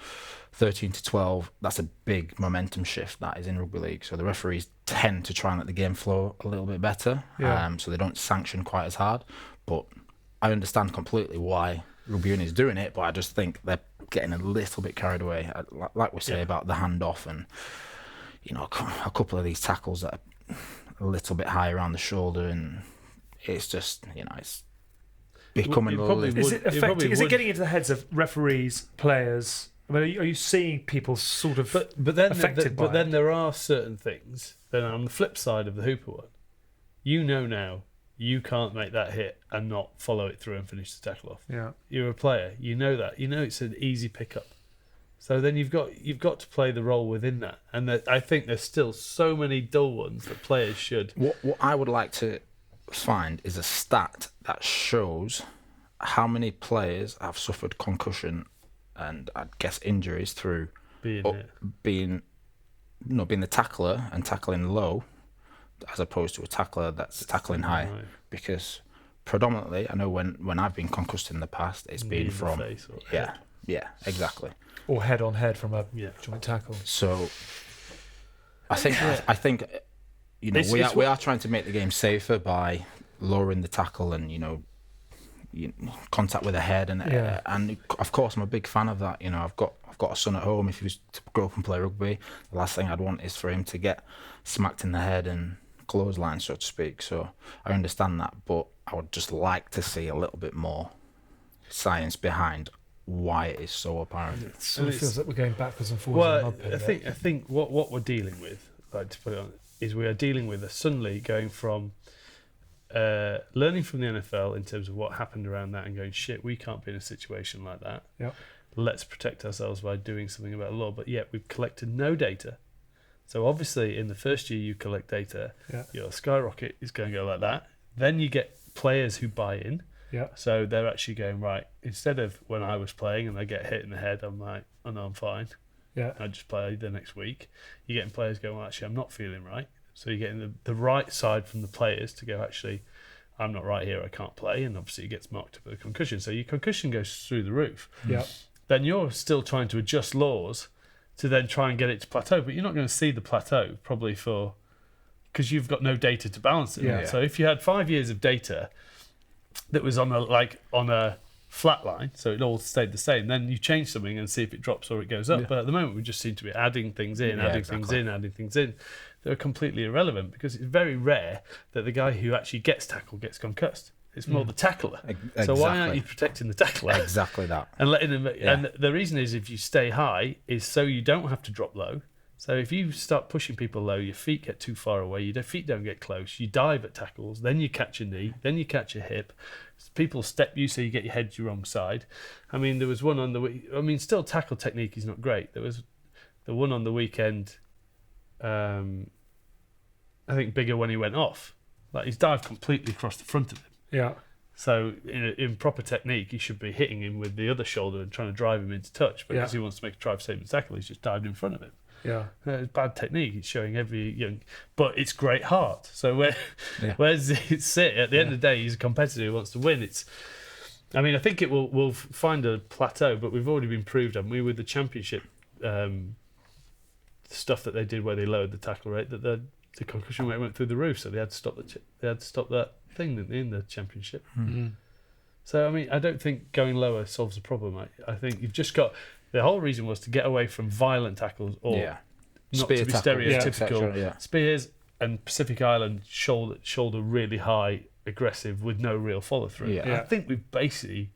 Speaker 5: 13 to 12, that's a big momentum shift that is in rugby league. So the referees tend to try and let the game flow a little bit better.
Speaker 3: Yeah.
Speaker 5: So they don't sanction quite as hard. But I understand completely why rugby union is doing it, but I just think they're getting a little bit carried away. Like we say about the handoff, and a couple of these tackles that are a little bit high around the shoulder, and it's just, it's becoming a little...
Speaker 3: Is it affecting? Is it getting into the heads of referees, players? I mean, are you seeing people sort of affected by it?
Speaker 4: But then there are certain things. Then on the flip side of the hooper one, now you can't make that hit and not follow it through and finish the tackle off.
Speaker 3: Yeah.
Speaker 4: You're a player. You know that. You know it's an easy pickup. So then you've got to play the role within that. And I think there's still so many dull ones that players should...
Speaker 5: What I would like to find is a stat that shows how many players have suffered concussion and, I guess, injuries through being the tackler and tackling low, as opposed to a tackler that's tackling high.
Speaker 4: Right.
Speaker 5: Because predominantly, I know when I've been concussed in the past, it's been from
Speaker 4: face or
Speaker 5: head. Yeah, exactly.
Speaker 3: Or head on head from a joint tackle.
Speaker 5: So I think we are trying to make the game safer by lowering the tackle and contact with the head, and of course I'm a big fan of that. I've got a son at home. If he was to grow up and play rugby, the last thing I'd want is for him to get smacked in the head and clothesline, so to speak. So I understand that, but I would just like to see a little bit more science behind why it is so apparent.
Speaker 3: It sort of feels like we're going backwards and forwards.
Speaker 4: Well, I think what we're dealing with, like to put it on, is we are dealing with suddenly going from learning from the NFL in terms of what happened around that and going, shit, we can't be in a situation like that.
Speaker 3: Yep.
Speaker 4: Let's protect ourselves by doing something about the law. But yet we've collected no data. So obviously in the first year you collect data, your skyrocket is going to go like that. Then you get players who buy in.
Speaker 3: Yeah.
Speaker 4: So they're actually going, right, instead of when I was playing and I get hit in the head, I'm like, oh no, I'm fine.
Speaker 3: Yeah.
Speaker 4: I just play the next week. You're getting players going, well, actually, I'm not feeling right. So you're getting the right side from the players to go, actually, I'm not right here, I can't play. And obviously it gets marked up with a concussion. So your concussion goes through the roof.
Speaker 3: Yeah.
Speaker 4: Then you're still trying to adjust laws to then try and get it to plateau. But you're not going to see the plateau probably because you've got no data to balance it.
Speaker 3: Yeah.
Speaker 4: So if you had 5 years of data that was on a flat line, so it all stayed the same, then you change something and see if it drops or it goes up. But at the moment we just seem to be adding things in, adding things in. They're completely irrelevant, because it's very rare that the guy who actually gets tackled gets concussed. It's more the tackler.
Speaker 5: Exactly.
Speaker 4: So why aren't you protecting the tackler?
Speaker 5: Exactly that.
Speaker 4: And letting them. And the reason is, if you stay high, is so you don't have to drop low. So if you start pushing people low, your feet get too far away, your feet don't get close, you dive at tackles, then you catch a knee, then you catch a hip. People step you so you get your head to the wrong side. I mean, there was one on the... still tackle technique is not great. There was the one on the weekend, I think bigger when he went off. Like, he's dived completely across the front of him.
Speaker 3: Yeah.
Speaker 4: So in proper technique, he should be hitting him with the other shoulder and trying to drive him into touch. But because he wants to make a try for saving tackle, he's just dived in front of him.
Speaker 3: Yeah.
Speaker 4: It's bad technique. It's showing every young, but it's great heart. So where does it sit? At the end of the day, he's a competitor who wants to win. I think it will find a plateau, but we've already been proved, haven't we, with the championship stuff that they did where they lowered the tackle rate, that the concussion rate went through the roof, so they had to stop that thing, didn't they, in the Championship.
Speaker 3: Mm-hmm.
Speaker 4: So I mean, I don't think going lower solves the problem. I think you've just got, the whole reason was to get away from violent tackles or not
Speaker 5: Spear
Speaker 4: to be
Speaker 5: tackle,
Speaker 4: stereotypical. Spears and Pacific Island shoulder really high, aggressive with no real follow through.
Speaker 5: Yeah.
Speaker 4: I think we've basically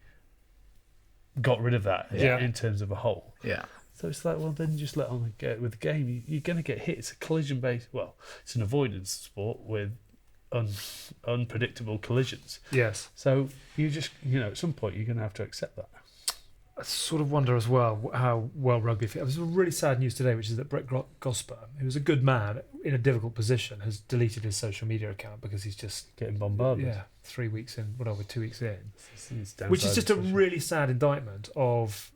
Speaker 4: got rid of that in terms of a whole.
Speaker 5: Yeah.
Speaker 4: So it's like, well, then just let on get with the game. You're going to get hit. It's a collision based. Well, it's an avoidance sport with unpredictable collisions.
Speaker 3: Yes.
Speaker 4: So you just, at some point you're going to have to accept that.
Speaker 3: I sort of wonder as well how well rugby fit. It was really sad news today, which is that Brett Gosper, who was a good man in a difficult position, has deleted his social media account because he's just
Speaker 4: getting bombarded.
Speaker 3: Yeah, 3 weeks in, whatever, 2 weeks in,
Speaker 4: It's
Speaker 3: which is just a
Speaker 4: decision.
Speaker 3: really sad indictment of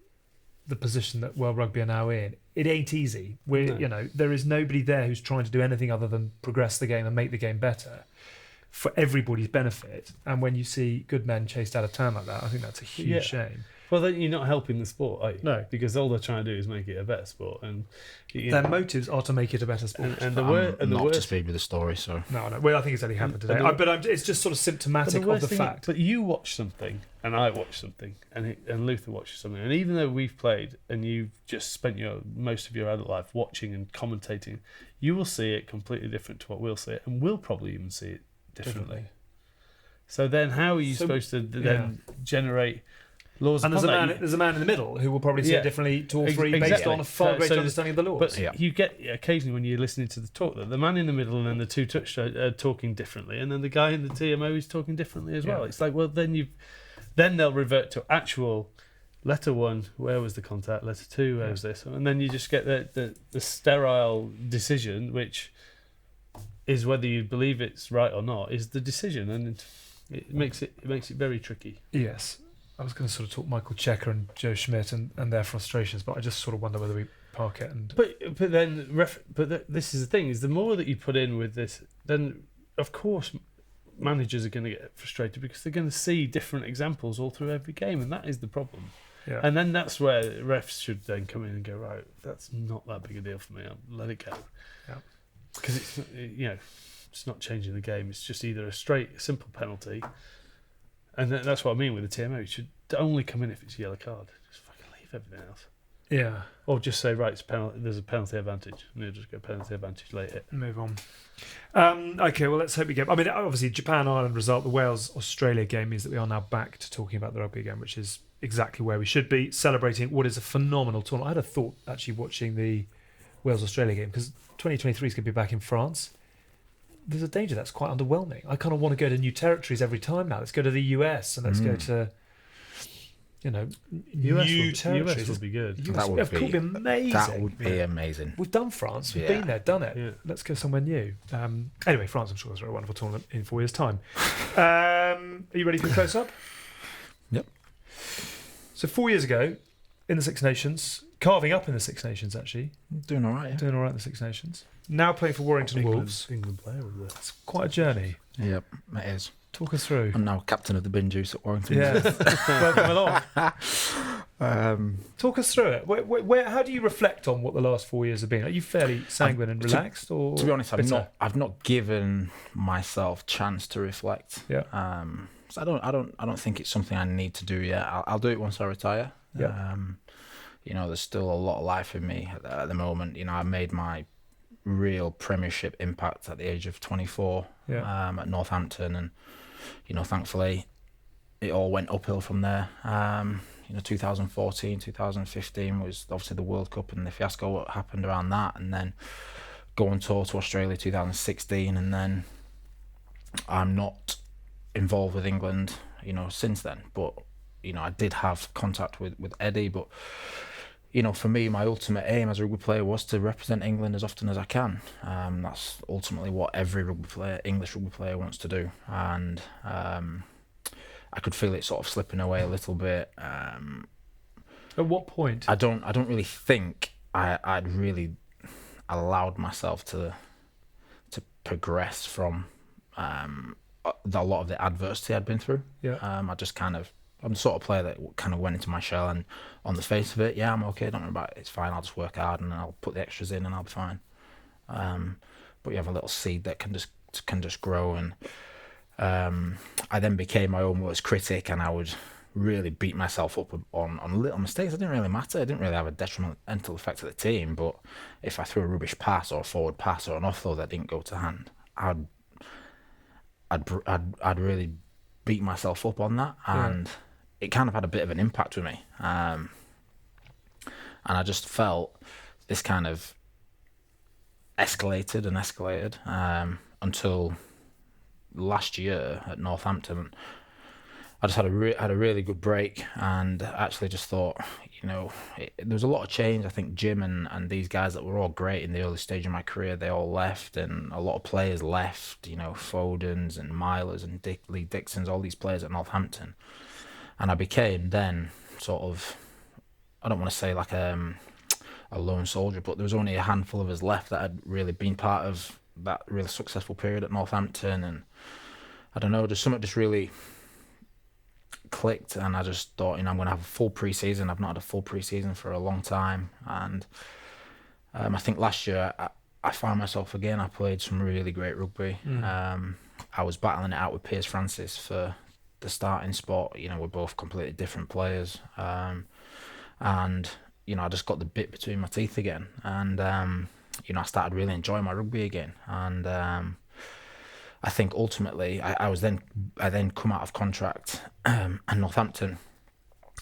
Speaker 3: the position that World Rugby are now in. It ain't easy. There is nobody there who's trying to do anything other than progress the game and make the game better for everybody's benefit. And when you see good men chased out of town like that, I think that's a huge shame.
Speaker 4: Well, then you're not helping the sport, are you?
Speaker 3: No.
Speaker 4: Because all they're trying to do is make it a better sport. And
Speaker 3: Their motives are to make it a better sport.
Speaker 4: and the
Speaker 5: Not
Speaker 4: worst
Speaker 5: to speed with the story, so
Speaker 3: No. Well, I think it's only happened today. It's just sort of symptomatic of the fact.
Speaker 4: But you watch something, and I watch something, and Luther watches something, and even though we've played, and you've just spent most of your adult life watching and commentating, you will see it completely different to what we'll see it, and we'll probably even see it differently. So then, how are you supposed to then generate laws?
Speaker 3: And there's a man in the middle who will probably see it differently to all three based on a far greater understanding of the laws.
Speaker 4: But you get occasionally when you're listening to the talk that the man in the middle and then the two touch are talking differently, and then the guy in the TMO is talking differently as well. It's like, well, then they'll revert to actual letter 1. Where was the contact? Letter 2. Where was this? And then you just get the sterile decision, which is whether you believe it's right or not, is the decision, and it makes it very tricky.
Speaker 3: Yes. I was going to sort of talk Michael Checker and Joe Schmidt and their frustrations, but I just sort of wonder whether we park it and.
Speaker 4: But this is the thing: is the more that you put in with this, then of course managers are going to get frustrated because they're going to see different examples all through every game, and that is the problem.
Speaker 3: Yeah.
Speaker 4: And then that's where refs should then come in and go, right, that's not that big a deal for me. I'll let it go.
Speaker 3: Yeah.
Speaker 4: Because it's not changing the game. It's just either a simple penalty. And that's what I mean with the TMO. It should only come in if it's a yellow card. Just fucking leave everything else.
Speaker 3: Yeah.
Speaker 4: Or just say, right, it's penalty. There's a penalty advantage. And you'll just go penalty advantage later.
Speaker 3: Move on. Okay, well, let's hope we get. I mean, obviously, Japan-Ireland result, the Wales-Australia game means that we are now back to talking about the rugby again, which is exactly where we should be, celebrating what is a phenomenal tournament. I had a thought, actually, watching the Wales-Australia game, because 2023 is going to be back in France. There's a danger that's quite underwhelming. I kind of want to go to new territories every time now. Let's go to the US and let's go to, new territories.
Speaker 4: US would be good.
Speaker 5: that would
Speaker 3: be amazing.
Speaker 5: That would be amazing.
Speaker 3: We've done France. We've been there, done it.
Speaker 4: Yeah.
Speaker 3: Let's go somewhere new. Anyway, France, I'm sure, is a very wonderful tournament in 4 years' time. Are you ready for the close-up?
Speaker 5: Yep.
Speaker 3: So 4 years ago, in the Six Nations, carving up in the Six Nations, actually.
Speaker 5: Doing all right, yeah.
Speaker 3: Doing all right in the Six Nations. Now playing for Warrington Wolves.
Speaker 4: England player.
Speaker 3: It's quite a journey.
Speaker 5: Yep, it is.
Speaker 3: Talk us through.
Speaker 5: I'm now captain of the bin juice at Warrington.
Speaker 3: Yeah. Welcome along. Talk us through it. How do you reflect on what the last 4 years have been? Are you fairly sanguine and relaxed, or
Speaker 5: to be honest,
Speaker 3: bitter?
Speaker 5: I've not given myself chance to reflect.
Speaker 3: Yeah.
Speaker 5: So I don't think it's something I need to do yet. I'll do it once I retire.
Speaker 3: Yeah.
Speaker 5: There's still a lot of life in me at the moment. I made my real Premiership impact at the age of 24 at Northampton, and thankfully it all went uphill from there. 2014, 2015 was obviously the World Cup and the fiasco what happened around that, and then go on tour to Australia 2016, and then I'm not involved with England since then, but I did have contact with Eddie, but for me, my ultimate aim as a rugby player was to represent England as often as I can. That's ultimately what every English rugby player wants to do. And I could feel it sort of slipping away a little bit.
Speaker 3: At what point?
Speaker 5: I don't really think I'd really allowed myself to progress from a lot of the adversity I'd been through.
Speaker 3: Yeah.
Speaker 5: I just kind of I'm the sort of player that kind of went into my shell, and on the face of it, yeah, I'm okay, don't worry about it, it's fine, I'll just work hard and I'll put the extras in and I'll be fine. But you have a little seed that can just grow, and I then became my own worst critic, and I would really beat myself up on little mistakes. It didn't really matter. It didn't really have a detrimental effect to the team, but if I threw a rubbish pass or a forward pass or an offload that didn't go to hand, I'd really beat myself up on that, and it kind of had a bit of an impact with me. And I just felt this kind of escalated until last year at Northampton. I just had a really good break, and actually just thought, there was a lot of change. I think Jim and these guys that were all great in the early stage of my career, they all left, and a lot of players left, Fodens and Milers and Lee Dixons, all these players at Northampton. And I became then sort of, I don't want to say like a lone soldier, but there was only a handful of us left that had really been part of that really successful period at Northampton. And I don't know, just something just really clicked, and I just thought, I'm going to have a full pre-season. I've not had a full pre-season for a long time, and I think last year I found myself again. I played some really great rugby. I was battling it out with Piers Francis for the starting spot. We're both completely different players, and I just got the bit between my teeth again, and I started really enjoying my rugby again, and I think ultimately I then come out of contract, and Northampton,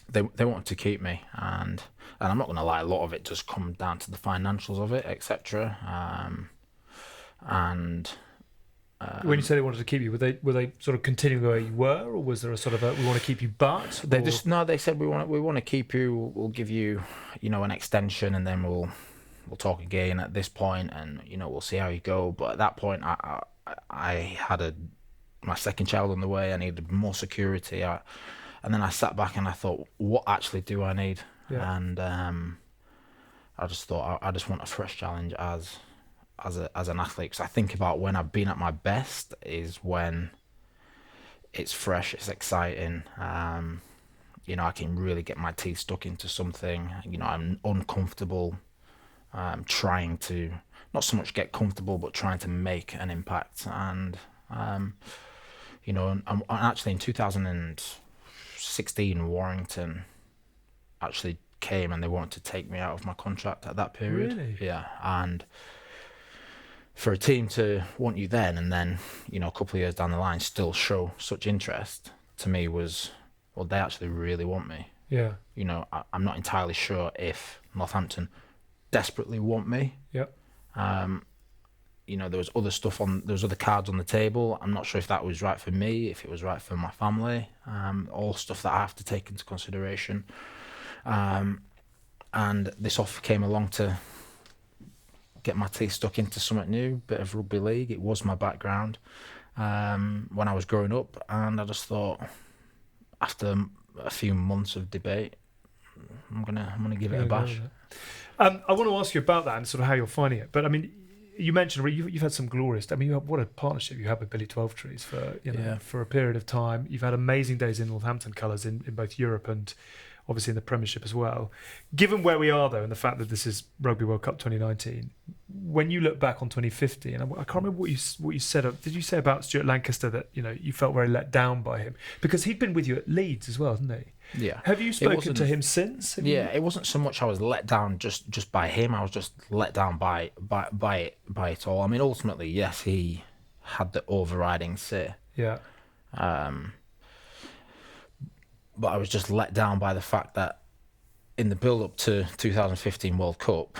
Speaker 5: they wanted to keep me, and I'm not going to lie, a lot of it just come down to the financials of it, etc.
Speaker 3: When you said they wanted to keep you, were they sort of continuing the way you were, or was there a sort of we want to keep you, but
Speaker 5: they said we want to keep you. We'll give you an extension, and then we'll talk again at this point, and we'll see how you go. But at that point, I had my second child on the way. I needed more security, and then I sat back and I thought, what actually do I need? Yeah. And I just thought I just want a fresh challenge as an athlete, because I think about when I've been at my best is when it's fresh, it's exciting. I can really get my teeth stuck into something. I'm uncomfortable. Trying to not so much get comfortable, but trying to make an impact. And I'm actually in 2016, Warrington actually came and they wanted to take me out of my contract at that period.
Speaker 3: Really?
Speaker 5: Yeah, and for a team to want you then, and then a couple of years down the line still show such interest, to me was, well, they actually really want me.
Speaker 3: Yeah.
Speaker 5: I'm not entirely sure if Northampton desperately want me.
Speaker 3: Yep.
Speaker 5: There was other cards on the table. I'm not sure if that was right for me, if it was right for my family. All stuff that I have to take into consideration. And this offer came along to get my teeth stuck into something new, bit of rugby league. It was my background when I was growing up, and I just thought, after a few months of debate, I'm gonna give it a bash.
Speaker 3: I want to ask you about that and sort of how you're finding it. But I mean, you mentioned you've had some glorious. I mean, what a partnership you have with Billy Twelvetrees for a period of time. You've had amazing days in Northampton colours in both Europe and obviously in the Premiership as well. Given where we are though, and the fact that this is Rugby World Cup 2019, when you look back on 2050, and I can't remember what you said. Did you say about Stuart Lancaster that you felt very let down by him because he'd been with you at Leeds as well, hasn't he?
Speaker 5: Yeah.
Speaker 3: Have you spoken to him since?
Speaker 5: It wasn't so much I was let down just by him. I was just let down by it all. I mean, ultimately, yes, he had the overriding say.
Speaker 3: Yeah.
Speaker 5: But I was just let down by the fact that in the build-up to 2015 World Cup,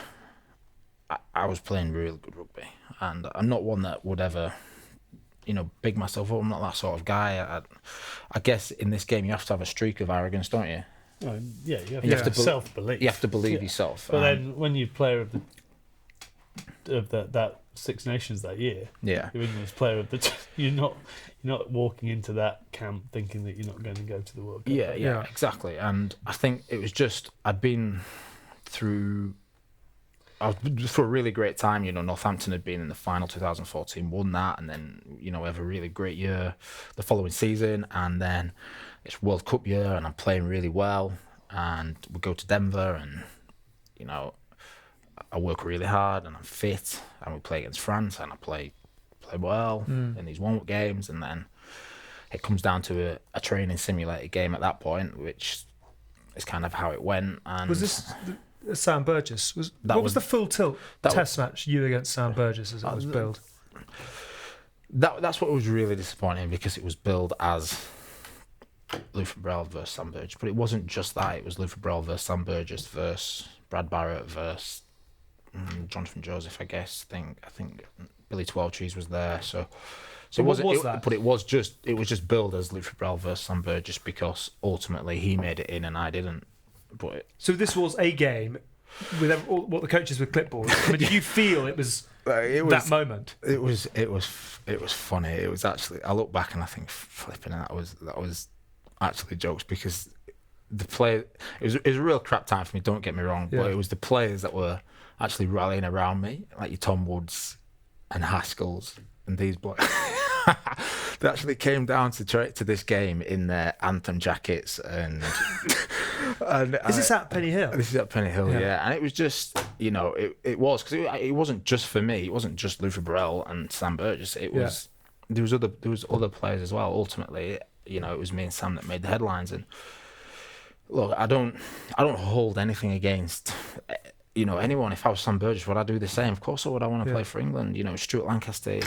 Speaker 5: I was playing really good rugby, and I'm not one that would ever, big myself up. I'm not that sort of guy. I guess in this game you have to have a streak of arrogance, don't you?
Speaker 4: You have to self-belief.
Speaker 5: You have to believe yourself.
Speaker 4: But then when you're player of that Six Nations that year,
Speaker 5: you're
Speaker 4: England's player of the. You're not walking into that camp thinking that you're not going to go to the World Cup.
Speaker 5: Yeah, exactly. And I think it was just I'd been through was for a really great time. Northampton had been in the final 2014, won that, and then we have a really great year the following season, and then it's World Cup year, and I'm playing really well, and we go to Denver, and I work really hard, and I'm fit, and we play against France, and I play well in these warm-up games, and then it comes down to a training simulator game at that point, which is kind of how it went. And
Speaker 3: was this Sam Burgess? What was the full tilt test match you against Sam Burgess as it was billed?
Speaker 5: That's what was really disappointing, because it was billed as Luther Burrell versus Sam Burgess, but it wasn't just that. It was Luther Burrell versus Sam Burgess versus Brad Barrett versus Jonathan Joseph, I guess. I think Billy Twelvetrees was there. So it wasn't. But it was just billed as Luther Burrell versus Sam Burgess, because ultimately he made it in and I didn't.
Speaker 3: So this was a game with what the coaches with clipboards. I mean, did you feel it was that moment? It was
Speaker 5: funny. It was actually. I look back and I think, flipping, that was actually jokes, because the play. It was a real crap time for me. Don't get me wrong, but it was the players that were actually rallying around me, like your Tom Woods and Haskells and these blokes. They actually came down to this game in their anthem jackets, and
Speaker 3: is this at Penny Hill?
Speaker 5: This is at Penny Hill, yeah. And it was just, it was, because it wasn't just for me. It wasn't just Luther Burrell and Sam Burgess. It was there was other players as well. Ultimately, it was me and Sam that made the headlines. And look, I don't hold anything against anyone. If I was Sam Burgess, would I do the same? Of course I would. I want to play for England. Stuart Lancaster,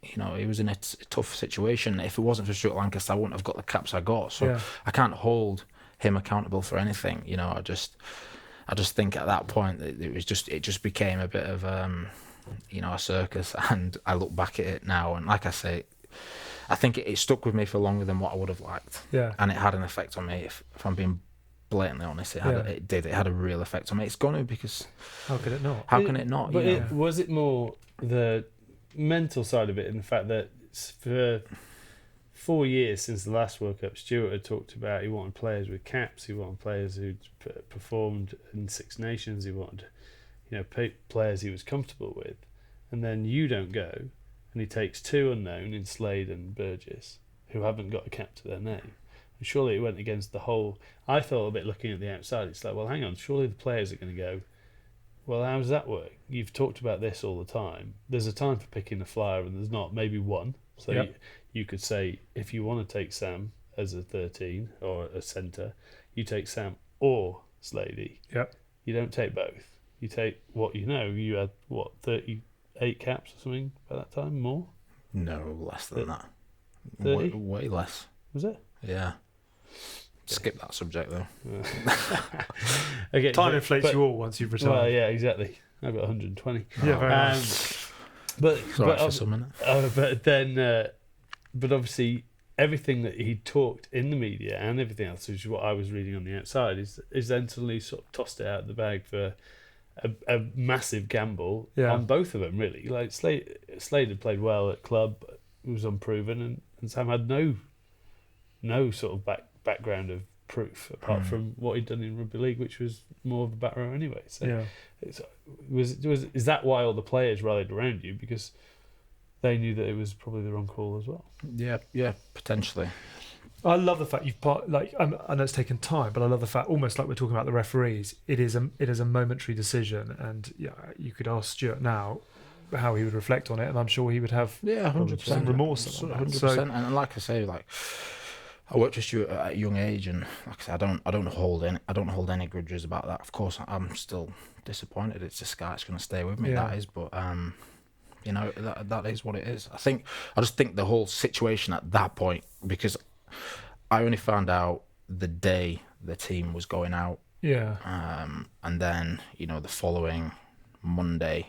Speaker 5: he was in a tough situation. If it wasn't for Stuart Lancaster, I wouldn't have got the caps I got. So I can't hold him accountable for anything. I just think at that point that it just became a bit of a circus. And I look back at it now, and like I say, I think it stuck with me for longer than what I would have liked. Yeah. And it had an effect on me. If I'm being blatantly honest, it had a real effect on me. It's gonna, because
Speaker 3: how could it not?
Speaker 5: How can it not?
Speaker 4: But was it more the mental side of it, and the fact that for 4 years since the last World Cup, Stuart had talked about he wanted players with caps, he wanted players who'd performed in Six Nations, he wanted players he was comfortable with, and then you don't go, and he takes two unknown in Slade and Burgess who haven't got a cap to their name. And surely it went against the whole. I thought a bit looking at the outside, it's like, well, hang on, surely the players are going to go, well, how does that work? You've talked about this all the time. There's a time for picking a flyer, and there's not. Maybe one. So you could say, if you want to take Sam as a 13 or a centre, you take Sam or Slady.
Speaker 3: Yep.
Speaker 4: You don't take both. You take what you know. You had, 38 caps or something by that time? More?
Speaker 5: No, less than that.
Speaker 4: 30?
Speaker 5: Way less.
Speaker 4: Was it?
Speaker 5: Yeah. Skip that subject though.
Speaker 4: Okay,
Speaker 3: time inflates you all once you've retired.
Speaker 4: Well, yeah, exactly. I've got 120.
Speaker 3: Yeah, very nice.
Speaker 5: But
Speaker 4: obviously everything that he talked in the media and everything else, which is what I was reading on the outside, is then suddenly sort of tossed it out of the bag for a massive gamble on both of them, really. Like Slade had played well at club, was unproven, and Sam had no sort of background of proof apart from what he'd done in rugby league, which was more of a back row anyway. So is that why all the players rallied around you, because they knew that it was probably the wrong call as well?
Speaker 5: Yeah, potentially.
Speaker 3: I love the fact I know it's taken time, but I love the fact, almost like we're talking about the referees, it is a momentary decision, and you could ask Stuart now how he would reflect on it, and I'm sure he would have
Speaker 5: 100%
Speaker 3: remorse on that.
Speaker 5: 100%. And like I say, I worked with Stuart at a young age, and like I said, I don't hold any grudges about that. Of course, I'm still disappointed. It's a scar. It's going to stay with me. That is, but that is what it is. I just think the whole situation at that point, because I only found out the day the team was going out.
Speaker 3: Yeah.
Speaker 5: And then the following Monday,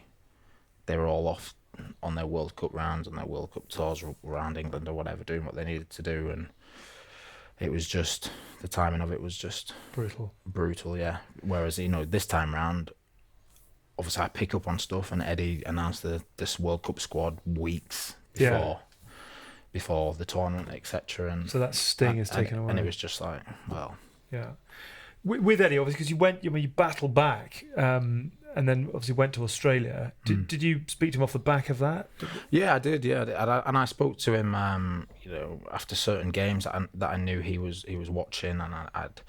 Speaker 5: they were all off on their World Cup rounds and their World Cup tours around England or whatever, doing what they needed to do, and it was just, the timing of it was just brutal, yeah. Whereas this time round, obviously I pick up on stuff, and Eddie announced this World Cup squad weeks before the tournament, etc. And
Speaker 3: so that sting is taken away,
Speaker 5: and it was just like, well,
Speaker 3: yeah. With Eddie, obviously, because you battled back, and and then obviously went to Australia. Did you speak to him off the back of that?
Speaker 5: Yeah, I did. Yeah, and I spoke to him. After certain games that I knew he was watching, and I'd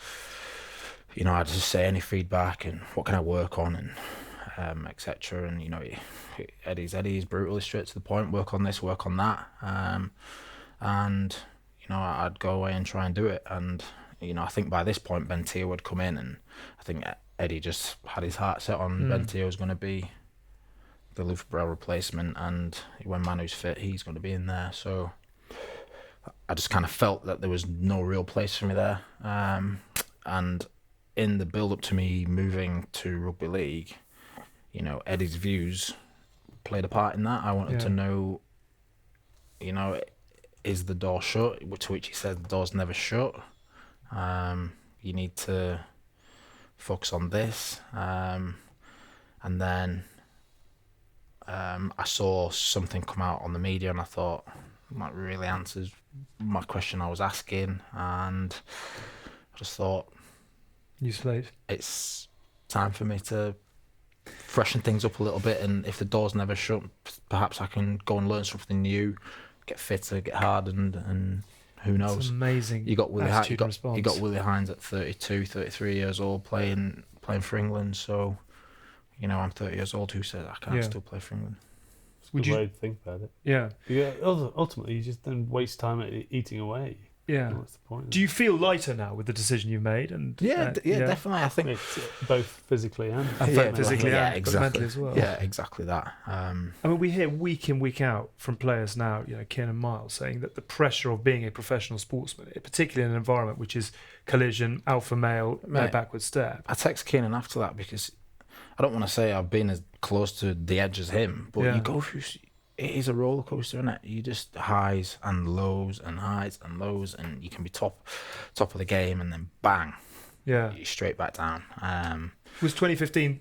Speaker 5: just say any feedback and what can I work on and etc. And Eddie's brutally straight to the point. Work on this, work on that. And I'd go away and try and do it. And I think by this point Ben Teo would come in, and I think Eddie just had his heart set on Ben Teo was going to be the Luther Burrell replacement, and when Manu's fit, he's going to be in there. So I just kind of felt that there was no real place for me there. And in the build-up to me moving to rugby league, Eddie's views played a part in that. I wanted to know, is the door shut? To which he said, the door's never shut. You need to focus on this. And then I saw something come out on the media, and I thought, that really answers my question I was asking. And I just thought, it's time for me to freshen things up a little bit, and if the door's never shut, perhaps I can go and learn something new, get fitter, get hard, and who knows.
Speaker 3: It's amazing.
Speaker 5: You got Willie Hines at 32, 33 years old playing for England. So, I'm 30 years old. Who said I can't still play for England?
Speaker 4: Would you think about it?
Speaker 3: Yeah.
Speaker 4: Ultimately, you just don't waste time eating away.
Speaker 3: Yeah.
Speaker 4: What's the point?
Speaker 3: Do you feel lighter now with the decision you've made? And
Speaker 5: definitely. I think
Speaker 4: it's both physically and
Speaker 3: physically,
Speaker 5: yeah,
Speaker 3: and
Speaker 5: exactly
Speaker 3: mentally as well.
Speaker 5: Yeah, exactly that.
Speaker 3: I mean, we hear week in, week out from players now, Kieran Miles, saying that the pressure of being a professional sportsman, particularly in an environment which is collision, alpha male, no backward step.
Speaker 5: I text Kieran after that because I don't want to say I've been as close to the edge as him, but you go through. It is a roller coaster, isn't it? You just highs and lows, and you can be top of the game, and then bang, you're straight back down.
Speaker 3: Was 2015,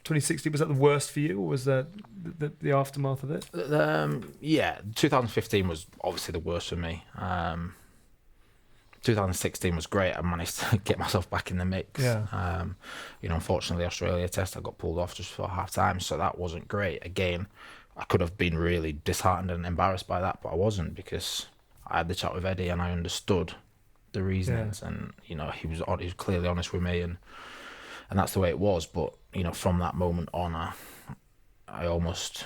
Speaker 3: 2016, was that the worst for you, or was that the aftermath of it?
Speaker 5: 2015 was obviously the worst for me. 2016 was great. I managed to get myself back in the mix.
Speaker 3: Yeah.
Speaker 5: Unfortunately, the Australia test I got pulled off just for half time, so that wasn't great. Again, I could have been really disheartened and embarrassed by that, but I wasn't, because I had the chat with Eddie and I understood the reasons, and he was clearly honest with me, and that's the way it was. But from that moment on, I almost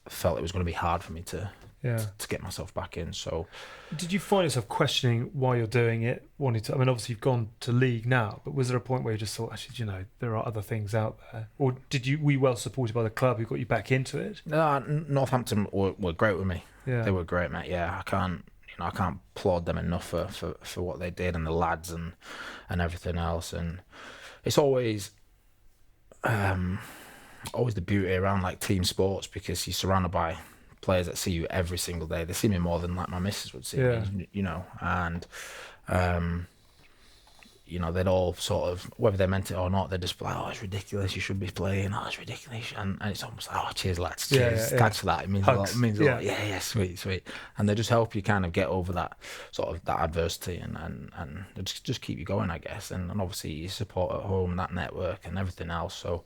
Speaker 5: felt it was going to be hard for me to get myself back in. So,
Speaker 3: did you find yourself questioning why you're doing it? Obviously you've gone to league now, but was there a point where you just thought, actually, there are other things out there, or were you well supported by the club who got you back into it?
Speaker 5: No, Northampton were great with me.
Speaker 3: Yeah,
Speaker 5: they were great, mate. Yeah, I can't applaud them enough for what they did, and the lads and everything else. And it's always the beauty around like team sports, because you're surrounded by players that see you every single day. They see me more than like my missus would see me, and they'd all sort of, whether they meant it or not, they'd just be like, oh, it's ridiculous, you should be playing, oh, it's ridiculous, and it's almost like, oh, cheers lads, cheers, thanks for that, it means
Speaker 3: Hugs.
Speaker 5: a lot, yeah, sweet, and they just help you kind of get over that sort of that adversity, and they just keep you going, I guess, and obviously you support at home, that network and everything else. So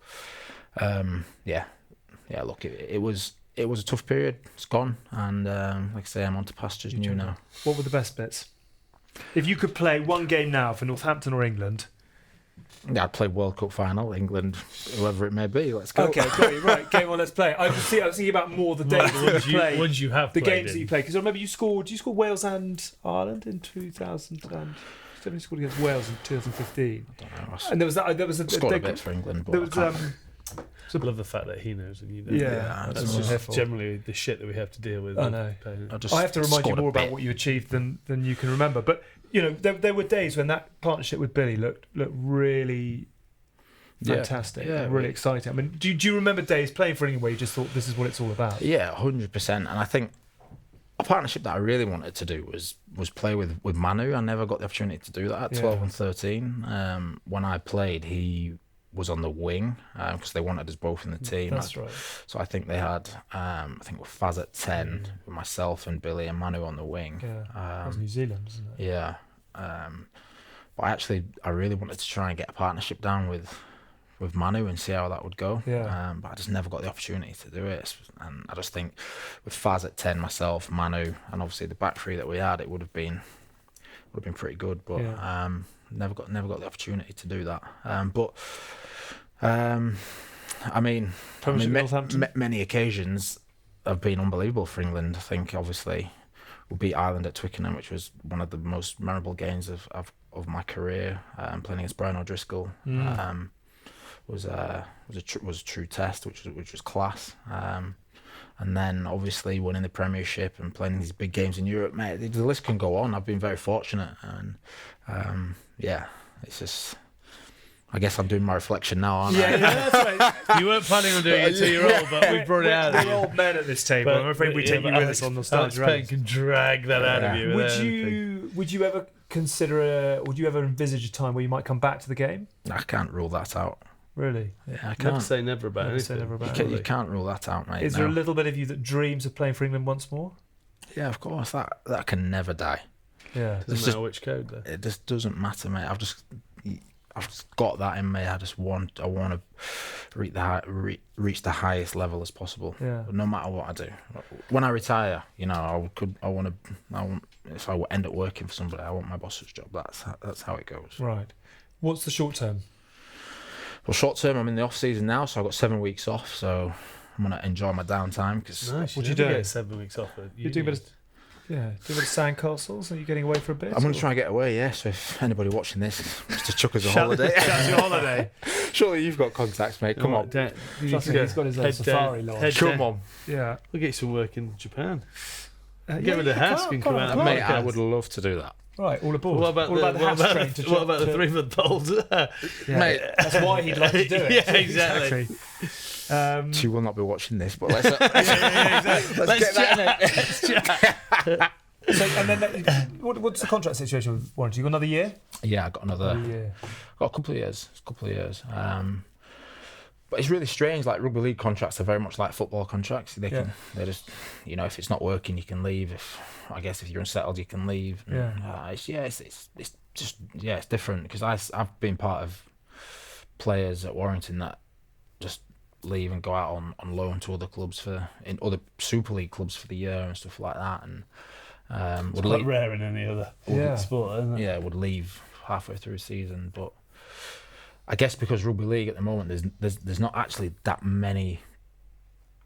Speaker 5: look, it was a tough period. It's gone, and like I say, I'm on to pastures new now.
Speaker 3: What were the best bits? If you could play one game now for Northampton or England?
Speaker 5: Yeah, I'd play World Cup final, England, whoever it may be. Let's go.
Speaker 3: Okay, great, right. Game on, let's play. I was thinking about more the days that you played.
Speaker 4: Ones you have
Speaker 3: the
Speaker 4: played
Speaker 3: games that you played. Because I remember you scored Wales and Ireland in 2000. You scored against Wales in 2015.
Speaker 5: I don't know.
Speaker 3: And there was a
Speaker 5: scored a bit for England, but
Speaker 3: there was
Speaker 4: I love the fact that he knows and you don't.
Speaker 3: Yeah,
Speaker 4: that's just generally the shit that we have to deal with.
Speaker 3: I know. I have to remind you more about what you achieved than you can remember. But there were days when that partnership with Billy looked really fantastic, and really exciting. I mean, do you remember days playing for England where you just thought this is what it's all about?
Speaker 5: Yeah, 100%. And I think a partnership that I really wanted to do was play with Manu. I never got the opportunity to do that at 12 and 13. When I played, he was on the wing because they wanted us both in the team.
Speaker 3: That's right.
Speaker 5: So I think they had, I think with Faz at 10, with myself and Billy and Manu on the wing.
Speaker 3: Yeah, that was New Zealand, isn't it?
Speaker 5: Yeah. But I really wanted to try and get a partnership down with Manu and see how that would go.
Speaker 3: Yeah.
Speaker 5: But I just never got the opportunity to do it. And I just think with Faz at 10, myself, Manu, and obviously the back three that we had, it would have been pretty good. But never got the opportunity to do that. Many occasions have been unbelievable for England. I think obviously we beat Ireland at Twickenham, which was one of the most memorable games of my career. Playing against Brian O'Driscoll was a true test, which was class. And then obviously winning the Premiership and playing these big games in Europe, mate. The list can go on. I've been very fortunate, and it's just. I guess I'm doing my reflection now, aren't I?
Speaker 3: Yeah, that's right.
Speaker 4: You weren't planning on doing it till you're old, but we brought it out of you.
Speaker 3: We're old men at this table. I'm afraid we take you with us on nostalgia.
Speaker 4: Alex Payne can drag that out of you.
Speaker 3: Would you ever consider? Would you ever envisage a time where you might come back to the game?
Speaker 5: I can't rule that out.
Speaker 3: Really?
Speaker 5: Yeah, I can't.
Speaker 4: Never say never about anything.
Speaker 5: You can't rule that out, mate.
Speaker 3: Is there a little bit of you that dreams of playing for England once more?
Speaker 5: Yeah, of course. That can never die.
Speaker 3: Yeah.
Speaker 4: Doesn't matter which code, though.
Speaker 5: It just doesn't matter, mate. I've just got that in me. I want to reach the highest level as possible.
Speaker 3: Yeah.
Speaker 5: No matter what I do. When I retire, if I end up working for somebody, I want my boss's job. That's how it goes.
Speaker 3: Right. What's the short term?
Speaker 5: Well, short term, I'm in the off season now, so I've got 7 weeks off. So I'm gonna enjoy my downtime. Because
Speaker 4: nice.
Speaker 3: What do you do?
Speaker 4: Get 7 weeks off.
Speaker 3: You do a bit of. Yeah, do a bit of sandcastles. Are you getting away for a bit?
Speaker 5: I'm going to try and get away, yeah. So if anybody watching this wants to chuck us a holiday.
Speaker 3: That's your holiday.
Speaker 5: Surely you've got contacts, mate. Come on.
Speaker 3: He's got his own safari lodge.
Speaker 5: Come on.
Speaker 3: Yeah.
Speaker 4: We'll get you some work in Japan. Get rid of the Hask and come out.
Speaker 5: Mate, I would love to do that.
Speaker 3: Right, all aboard.
Speaker 4: What about the 3-month-olds?
Speaker 5: Mate,
Speaker 3: that's why he'd like to do it.
Speaker 4: Yeah, exactly.
Speaker 5: She will not be watching this, but let's get that in it.
Speaker 3: So, and then, what's the contract situation with Warrington? You got another year?
Speaker 5: Yeah, I got another
Speaker 3: year.
Speaker 5: Got a couple of years. But it's really strange. Like rugby league contracts are very much like football contracts. They're just, if it's not working, you can leave. If you're unsettled, you can leave. It's different because I've been part of players at Warrington that just leave and go out on loan to other clubs in other Super League clubs for the year and stuff like that. And
Speaker 4: it's quite rare in any other sport, isn't it?
Speaker 5: Yeah, would leave halfway through a season, but I guess because rugby league at the moment there's not actually that many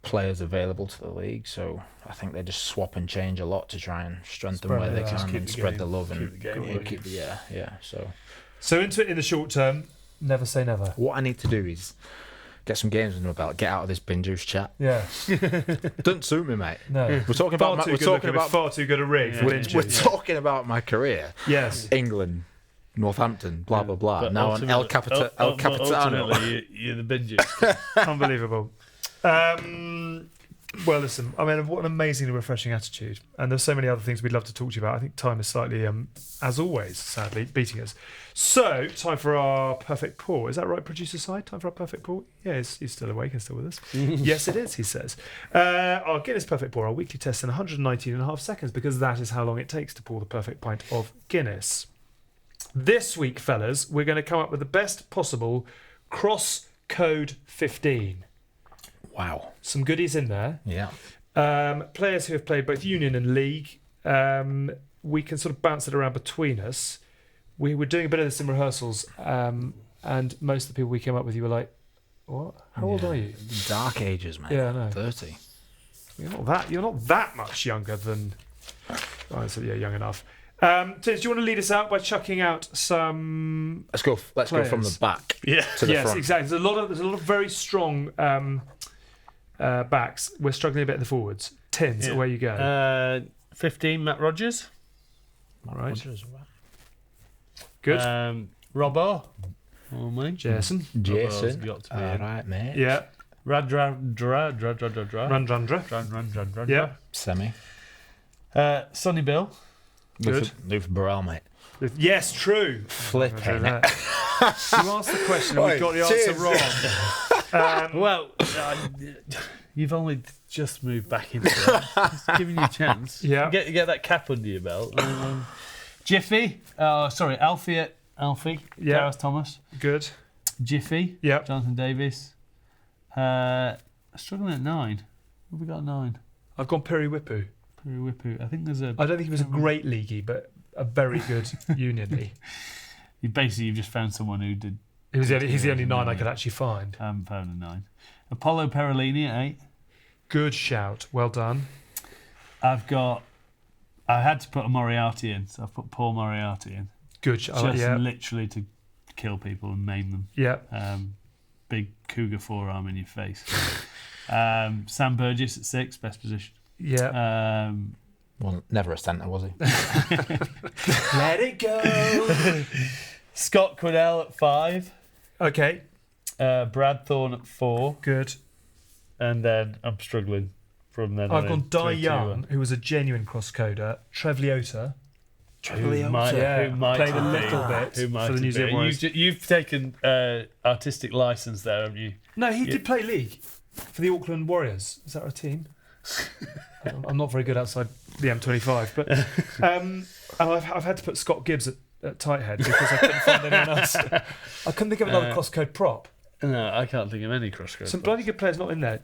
Speaker 5: players available to the league, so I think they just swap and change a lot to try and strengthen where they can and spread the love and keep the So
Speaker 3: into it in the short term, never say never.
Speaker 5: What I need to do is get some games under my belt, get out of this bin juice chat.
Speaker 3: Yeah.
Speaker 5: Doesn't suit me, mate.
Speaker 3: No.
Speaker 5: We're talking about
Speaker 3: far too good a rig.
Speaker 5: We're talking about my career.
Speaker 3: Yes.
Speaker 5: England, Northampton, blah blah blah.
Speaker 4: But
Speaker 5: now on El Capitano.
Speaker 4: Ultimately, you're the bin juice.
Speaker 3: Unbelievable. Well, listen, I mean, what an amazingly refreshing attitude. And there's so many other things we'd love to talk to you about. I think time is slightly, as always, sadly, beating us. So, time for our perfect pour. Is that right, producer side? Time for our perfect pour? Yeah, he's still awake and still with us. Yes, it is, he says. Our Guinness perfect pour, our weekly test in 119.5 seconds, because that is how long it takes to pour the perfect pint of Guinness. This week, fellas, we're going to come up with the best possible cross code 15.
Speaker 5: Wow.
Speaker 3: Some goodies in there.
Speaker 5: Yeah.
Speaker 3: Players who have played both Union and League. We can sort of bounce it around between us. We were doing a bit of this in rehearsals, and most of the people we came up with, you were like, what? How old are you?
Speaker 5: Dark ages, mate.
Speaker 3: Yeah, I know.
Speaker 5: 30.
Speaker 3: You're not that much younger than... Oh, so yeah, young enough. Tim, do you want to lead us out by chucking out some...
Speaker 5: Let's go from the back to the front.
Speaker 3: Yes, exactly. There's a lot of very strong backs. We're struggling a bit in the forwards. Tins, away you go.
Speaker 4: 15, Matt Rogers.
Speaker 3: All right. Good.
Speaker 4: Robbo.
Speaker 3: Jason.
Speaker 5: All right, mate.
Speaker 3: Yeah.
Speaker 4: Randrandra.
Speaker 3: Yeah.
Speaker 5: Semi.
Speaker 4: Sonny Bill.
Speaker 3: Good.
Speaker 5: Luther Burrell, mate.
Speaker 3: Yes, true.
Speaker 5: Flipping it.
Speaker 3: You asked the question and we got the answer wrong.
Speaker 4: You've only just moved back into it. Just giving you a chance.
Speaker 3: Yeah.
Speaker 4: Get that cap under your belt. Alfie.
Speaker 3: Yeah.
Speaker 4: Gareth Thomas.
Speaker 3: Good.
Speaker 4: Jiffy.
Speaker 3: Yep.
Speaker 4: Jonathan Davis. Struggling at 9. What have we got at 9?
Speaker 3: I've gone Piri Whippu.
Speaker 4: Piri Whippu. I think there's a...
Speaker 3: I don't think he was a great leaguey, but a very good unionly.
Speaker 4: You've just found someone who did...
Speaker 3: He's the only 9 I could actually find.
Speaker 4: I haven't found a 9. Apollo Perolini at 8.
Speaker 3: Good shout. Well done.
Speaker 4: I had to put a Moriarty in, so I've put Paul Moriarty in.
Speaker 3: Good shout.
Speaker 4: Just
Speaker 3: Yeah.
Speaker 4: literally to kill people and maim them.
Speaker 3: Yeah.
Speaker 4: Big cougar forearm in your face. Sam Burgess at 6, best position.
Speaker 3: Yeah.
Speaker 5: Well, never a centre, was he?
Speaker 3: Let it go.
Speaker 4: Scott Quiddell at 5.
Speaker 3: Okay.
Speaker 4: Brad Thorne at 4.
Speaker 3: Good.
Speaker 4: And then I'm struggling from then
Speaker 3: I've
Speaker 4: on.
Speaker 3: gone Di Young, who was a genuine cross-coder. Trev Leota.
Speaker 4: Who might
Speaker 3: played a
Speaker 4: have
Speaker 3: little
Speaker 4: been.
Speaker 3: bit
Speaker 4: Who might
Speaker 3: for the
Speaker 4: have
Speaker 3: New Zealand
Speaker 4: been.
Speaker 3: Warriors.
Speaker 4: You've taken artistic license there, haven't you?
Speaker 3: No, he did play league for the Auckland Warriors. Is that a team? I'm not very good outside the M25, but and I've had to put Scott Gibbs at tight head because I couldn't find anyone else. I couldn't think of another cross-code prop.
Speaker 4: No, I can't think of any cross-code.
Speaker 3: Some bloody good players not in there.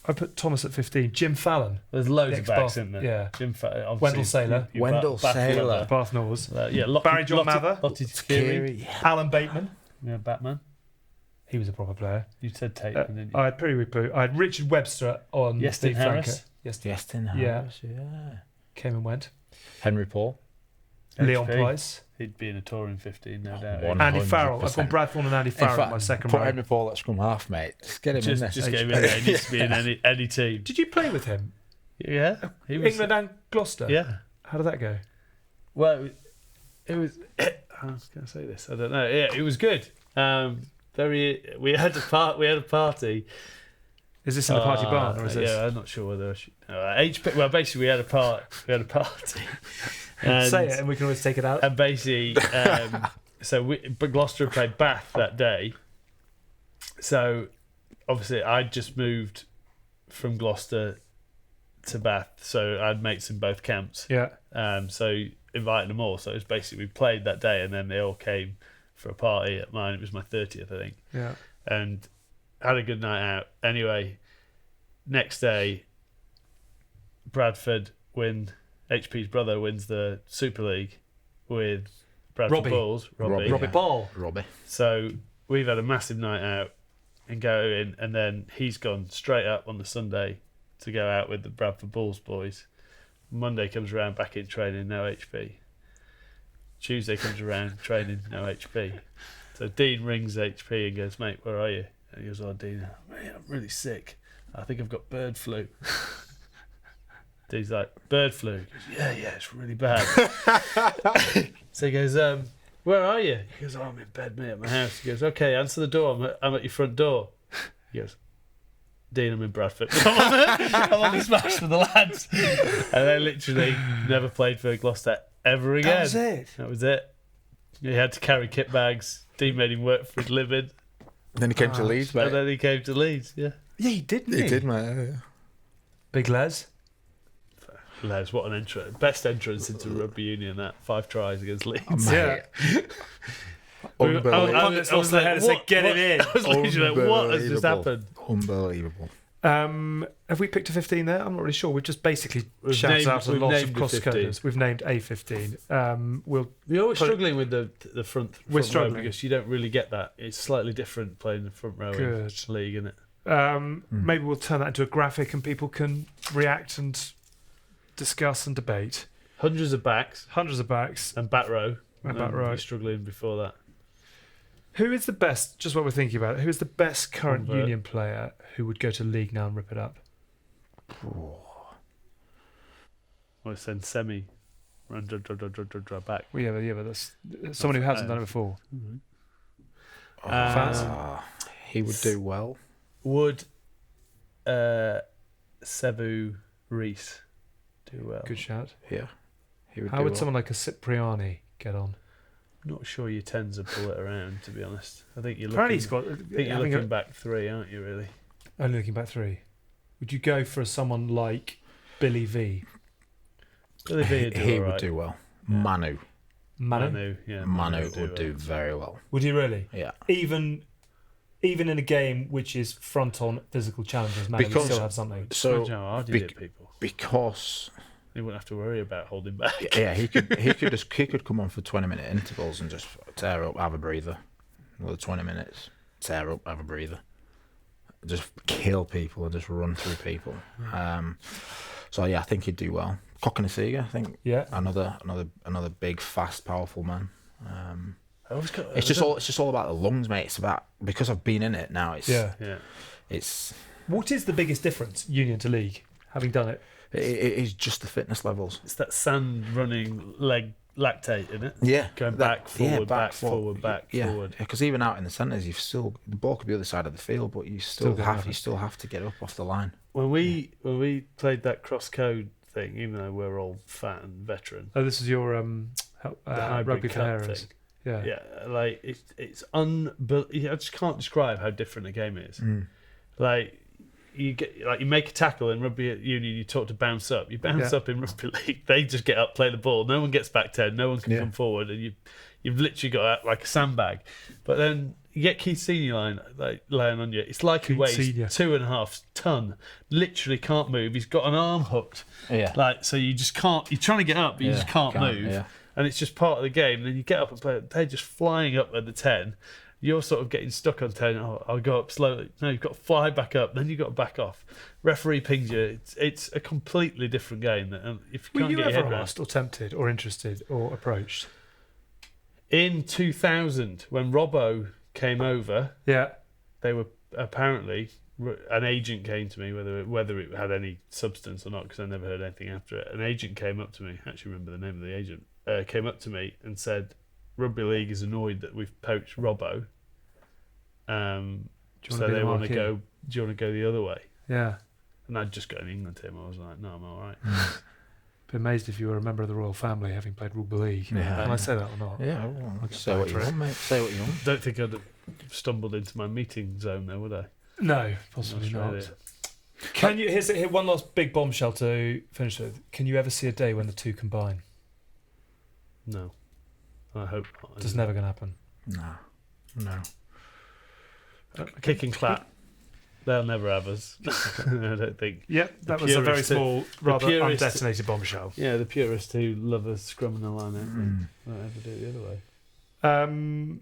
Speaker 3: I put Thomas at 15. Jim Fallon.
Speaker 4: There's loads
Speaker 3: The
Speaker 4: of backs
Speaker 3: ex-Bath-
Speaker 4: in there.
Speaker 3: yeah.
Speaker 4: Jim Fallon.
Speaker 3: Wendell Saylor.
Speaker 5: Wendell Saylor.
Speaker 3: Bath North.
Speaker 4: Barry
Speaker 3: John Mather.
Speaker 4: Lottie Takiri.
Speaker 3: Alan Bateman.
Speaker 4: Yeah, Batman.
Speaker 3: He was a proper player.
Speaker 4: You said Tate, didn't you?
Speaker 3: I had Piri Whippu. I had Richard Webster on
Speaker 4: Yestin
Speaker 3: Steve
Speaker 4: Harris.
Speaker 5: Yestin Harris, yeah.
Speaker 3: Came and went.
Speaker 5: Henry Paul.
Speaker 3: Leon
Speaker 4: HP.
Speaker 3: Price.
Speaker 4: He'd be in a touring 15, no doubt.
Speaker 5: 100%.
Speaker 3: Andy Farrell. I've gone Brad Thorne and Andy Farrell at my second
Speaker 5: put
Speaker 3: row.
Speaker 5: Henry Paul at scrum half, mate. Just get him in there.
Speaker 4: Just get him in there. He needs to be in any team.
Speaker 3: Did you play with him?
Speaker 4: Yeah. He was,
Speaker 3: England and Gloucester?
Speaker 4: Yeah.
Speaker 3: How did that go?
Speaker 4: Well, it was... I was going to say this. I don't know. Yeah, it was good. We had a party.
Speaker 3: Is this in the party barn or is this?
Speaker 4: Yeah, I'm not sure whether I should. HP. Well, basically, we had a party. And,
Speaker 3: say it, and we can always take it out.
Speaker 4: And basically, but Gloucester played Bath that day. So, obviously, I'd just moved from Gloucester to Bath, so I had mates in both camps.
Speaker 3: Yeah.
Speaker 4: So inviting them all. So it was basically we played that day, and then they all came for a party at mine. It was my 30th, I think.
Speaker 3: Yeah.
Speaker 4: And had a good night out. Anyway, next day, Bradford HP's brother wins the Super League with Bradford
Speaker 3: Robbie.
Speaker 4: Bulls.
Speaker 3: Robbie Ball.
Speaker 5: Robbie.
Speaker 4: So we've had a massive night out and go in, and then he's gone straight up on the Sunday to go out with the Bradford Bulls boys. Monday comes around, back in training, no HP. Tuesday comes around, training, no HP. So Dean rings HP and goes, "Mate, where are you?" And he goes, "Oh, Dean, mate, I'm really sick. I think I've got bird flu." Dean's like, "Bird flu?" He goes, yeah, it's really bad. So he goes, "Where are you?" He goes, "Oh, I'm in bed, mate, at my house." He goes, "Okay, answer the door. I'm at your front door." He goes, "Dean, I'm in Bradford. I'm on the smash for the lads." And they literally never played for Gloucester ever again. That was it. He had to carry kit bags. Dean made him work for his living.
Speaker 5: Then he came to Leeds, mate.
Speaker 4: And then he came to Leeds, yeah.
Speaker 3: Yeah, he did, didn't he?
Speaker 5: He did, mate. Yeah.
Speaker 3: Big Les.
Speaker 4: Les, what an entrance. Best entrance into rugby union, that. 5 tries against Leeds.
Speaker 3: Yeah.
Speaker 5: Unbelievable.
Speaker 3: Pundits lost their head and said, "Get it in."
Speaker 4: I was literally like, what has just happened?
Speaker 5: Unbelievable.
Speaker 3: Have we picked a 15 there? I'm not really sure. We've just basically
Speaker 4: We've
Speaker 3: shouted
Speaker 4: named-
Speaker 3: out a
Speaker 4: we've
Speaker 3: lot of
Speaker 4: named a
Speaker 3: cross
Speaker 4: 15.
Speaker 3: coders. We've named a 15.
Speaker 4: We're always struggling with the front
Speaker 3: We're
Speaker 4: row
Speaker 3: struggling.
Speaker 4: because you don't really get that. It's slightly different playing the front row
Speaker 3: Good.
Speaker 4: in league, isn't it?
Speaker 3: Maybe we'll turn that into a graphic and people can react and discuss and debate.
Speaker 4: Hundreds of backs
Speaker 3: Hundreds of backs.
Speaker 4: and back row.
Speaker 3: And back row.
Speaker 4: You're struggling before that.
Speaker 3: Who is the best, just what we're thinking about, who is the best current
Speaker 4: Convert.
Speaker 3: union player who would go to league now and rip it up?
Speaker 4: Or send semi. Run, draw back.
Speaker 3: Well, yeah, but that's someone who hasn't done it before.
Speaker 5: He would do well.
Speaker 4: Would Sevu Reese do well?
Speaker 3: Good shout.
Speaker 5: Yeah. He would
Speaker 3: How
Speaker 5: do
Speaker 3: would
Speaker 5: well.
Speaker 3: someone like a Cipriani get on?
Speaker 4: Not sure your tens would pull it around, to be honest. I think you're
Speaker 3: Apparently
Speaker 4: looking,
Speaker 3: he's got.
Speaker 4: I think you're
Speaker 3: having
Speaker 4: looking back 3, aren't you, really?
Speaker 3: only looking back 3. Would you go for someone like Billy V?
Speaker 4: Billy V would do
Speaker 5: He
Speaker 4: all
Speaker 5: would
Speaker 4: right.
Speaker 5: do well. Manu.
Speaker 3: Manu?
Speaker 5: Manu would do very well.
Speaker 3: Would he really?
Speaker 5: Yeah.
Speaker 3: Even in a game which is front-on physical challenges, Manu would still have something.
Speaker 5: So
Speaker 4: Imagine how hard you get people.
Speaker 5: Because
Speaker 4: He wouldn't have to worry about holding back.
Speaker 5: yeah, he could come on for 20-minute intervals and just tear up, have a breather. Another 20 minutes, tear up, have a breather. Just kill people and just run through people. So yeah, I think he'd do well. Cokanasiga, I think.
Speaker 3: Yeah.
Speaker 5: Another big, fast, powerful man.
Speaker 4: It's
Speaker 5: It's just all about the lungs, mate. It's about, because I've been in it now. It's
Speaker 3: What is the biggest difference, Union to League, having done it?
Speaker 5: it is just the fitness levels.
Speaker 4: It's that sand running leg lactate, isn't it?
Speaker 5: Yeah,
Speaker 4: Going back, forward, back, forward, back, forward.
Speaker 5: Yeah, because even out in the centres, you've still, the ball could be the other side of the field, but you still have to get up off the line.
Speaker 4: When we played that cross code thing, even though we're all fat and veteran,
Speaker 3: Oh, this is your
Speaker 4: hybrid
Speaker 3: rugby for
Speaker 4: cup
Speaker 3: Harrows.
Speaker 4: thing.
Speaker 3: Yeah.
Speaker 4: like it's unbelievable. I just can't describe how different a game is. Like you make a tackle in rugby at union, you talk to bounce up. You bounce up in rugby league, they just get up, play the ball. No one gets back 10. No one can come forward, and you've literally got out like a sandbag. But then you get Keith Senior laying on you. It's like he weighs 2.5 ton. Literally can't move. He's got an arm hooked. Yeah. Like, so you just can't. You're trying to get up, but you just can't move. Yeah. And it's just part of the game. And then you get up and play. They're just flying up at the 10. You're sort of getting stuck on 10. Oh, I'll go up slowly. No, you've got to fly back up. Then you've got to back off. Referee pings you. It's a completely different game. And if you
Speaker 3: Were
Speaker 4: can't
Speaker 3: you
Speaker 4: get your
Speaker 3: ever
Speaker 4: head
Speaker 3: asked or tempted or interested or approached?
Speaker 4: in 2000, when Robbo came over, they were apparently, an agent came to me, whether it had any substance or not, because I never heard anything after it. An agent came up to me. I actually remember the name of the agent. Came up to me and said, Rugby League is annoyed that we've poached Robbo. So they want to go. Do you want to go the other way?
Speaker 3: Yeah.
Speaker 4: And I'd just got an England team. I was like, no, I'm all right.
Speaker 3: Be amazed if you were a member of the royal family having played rugby league.
Speaker 5: Yeah.
Speaker 3: Can I say that or not?
Speaker 5: Yeah, well, say what you want, mate. Say what you want.
Speaker 4: Don't think I'd have stumbled into my meeting zone there, would I?
Speaker 3: No, possibly not. Can you? Here's one last big bombshell to finish with. Can you ever see a day when the two combine?
Speaker 4: No, I hope not.
Speaker 3: It's never going to happen.
Speaker 5: No.
Speaker 4: Kick and clap. They'll never have us. I don't think.
Speaker 3: Yep, that was a very small, rather undetonated bombshell.
Speaker 4: Yeah, the purists who love us scrumming the line out won't ever do it the other way. And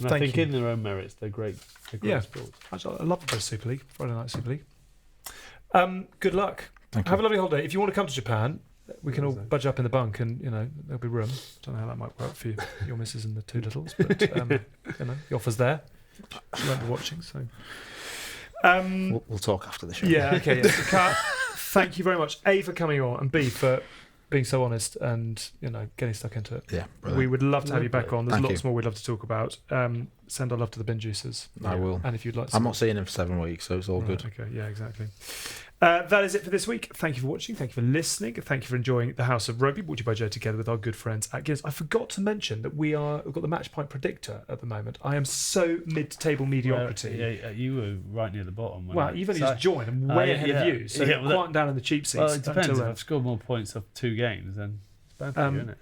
Speaker 4: I think in their own merits, they're great. They're great sports.
Speaker 3: Actually, I love the Super League, Friday Night Super League. Good luck.
Speaker 5: Thank you.
Speaker 3: Have a lovely holiday. If you want to come to Japan, we can all budge up in the bunk, and there'll be room. Don't know how that might work for you, your missus and the two littles, but the offer's there. She won't be watching, so.
Speaker 5: We'll talk after the show.
Speaker 3: Yeah, okay. Yeah. Kat, thank you very much, A, for coming on, and B, for being so honest and getting stuck into it.
Speaker 5: Yeah, brilliant.
Speaker 3: We would love to have you back on. There's
Speaker 5: Thank
Speaker 3: lots
Speaker 5: you.
Speaker 3: more we'd love to talk about. Send our love to the bin juicers.
Speaker 5: I will.
Speaker 3: And if you'd like to,
Speaker 5: I'm not seeing him for 7 weeks, so it's all good.
Speaker 3: Okay, yeah, exactly. That is it for this week. Thank you for watching. Thank you for listening. Thank you for enjoying the House of Rugby, brought to you by Joe, together with our good friends at Guinness. I forgot to mention that we've got the match point predictor at the moment. I am so mid-table mediocrity.
Speaker 4: Well, you were right near the bottom.
Speaker 3: Well, you've only just joined. I'm way ahead of you. So quiet down in the cheap seats.
Speaker 4: Well, it depends. If I've scored more points off 2 games, then it's bad for you, isn't it?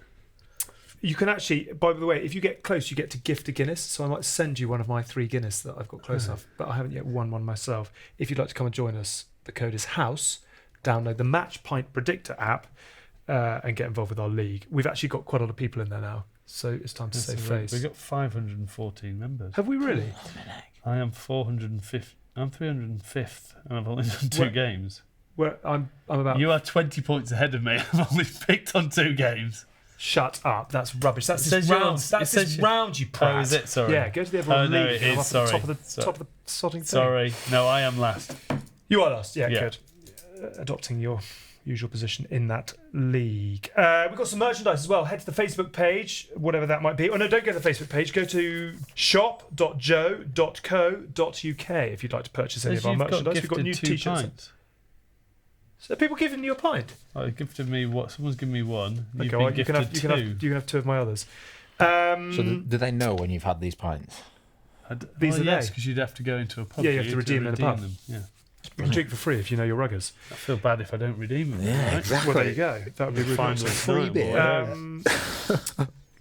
Speaker 3: You can actually, by the way, if you get close, you get to gift a Guinness. So I might send you one of my 3 Guinness that I've got close enough, but I haven't yet won one myself. If you'd like to come and join us, the code is HOUSE. Download the Match Pint Predictor app and get involved with our league. We've actually got quite a lot of people in there now, so it's time to save face.
Speaker 4: We've got 514 members.
Speaker 3: Have we really?
Speaker 4: I am 405th. I'm 305th, and I've only done 2 games.
Speaker 3: Well, I'm about.
Speaker 4: You are 20 points ahead of me. I've only picked on 2 games.
Speaker 3: Shut up! That's rubbish. That's this round. That's this round, you prat.
Speaker 4: Oh, is it? Sorry.
Speaker 3: Yeah, go to the other league.
Speaker 4: No, it is. Sorry.
Speaker 3: Top of the sodding thing.
Speaker 4: Sorry. No, I am last.
Speaker 3: You are last. Yeah. Good. Adopting your usual position in that league. We've got some merchandise as well. Head to the Facebook page, whatever that might be. Oh no, don't go to the Facebook page. Go to shop.joe.co.uk if you'd like to purchase any of our merchandise. We've got new t-shirts. So are people giving you a pint?
Speaker 4: Oh, they gifted me what? Someone's given me one.
Speaker 3: Okay, well, you can have 2. You can have 2 of my others.
Speaker 5: So do they know when you've had these pints?
Speaker 3: These are
Speaker 4: yes, because you'd have to go into a pub.
Speaker 3: Yeah, you have to redeem them in a pub.
Speaker 4: Yeah.
Speaker 3: You can drink for free if you know your ruggers.
Speaker 4: I feel bad if I don't redeem them.
Speaker 5: Yeah,
Speaker 4: right?
Speaker 5: exactly.
Speaker 3: Well, there you go. That would be really
Speaker 5: Free beer.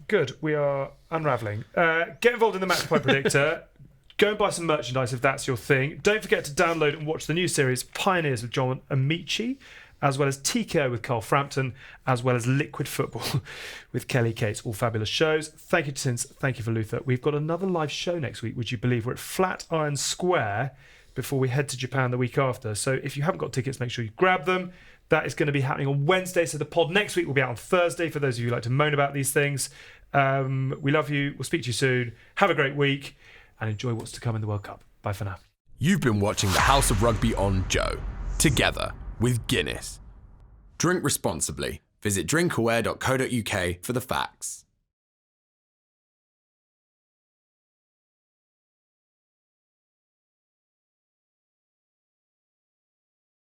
Speaker 3: Good. We are unravelling. Get involved in the Match Point Predictor. Go and buy some merchandise if that's your thing. Don't forget to download and watch the new series Pioneers with John Amici, as well as TKO with Carl Frampton, as well as Liquid Football with Kelly Cates. All fabulous shows. Thank you to Tins. Thank you for Luther. We've got another live show next week, would you believe? We're at Flatiron Square before we head to Japan the week after. So if you haven't got tickets, make sure you grab them. That is going to be happening on Wednesday. So the pod next week will be out on Thursday for those of you who like to moan about these things. We love you. We'll speak to you soon. Have a great week and enjoy what's to come in the World Cup. Bye for now.
Speaker 2: You've been watching the House of Rugby on Joe, together with Guinness. Drink responsibly. Visit drinkaware.co.uk for the facts.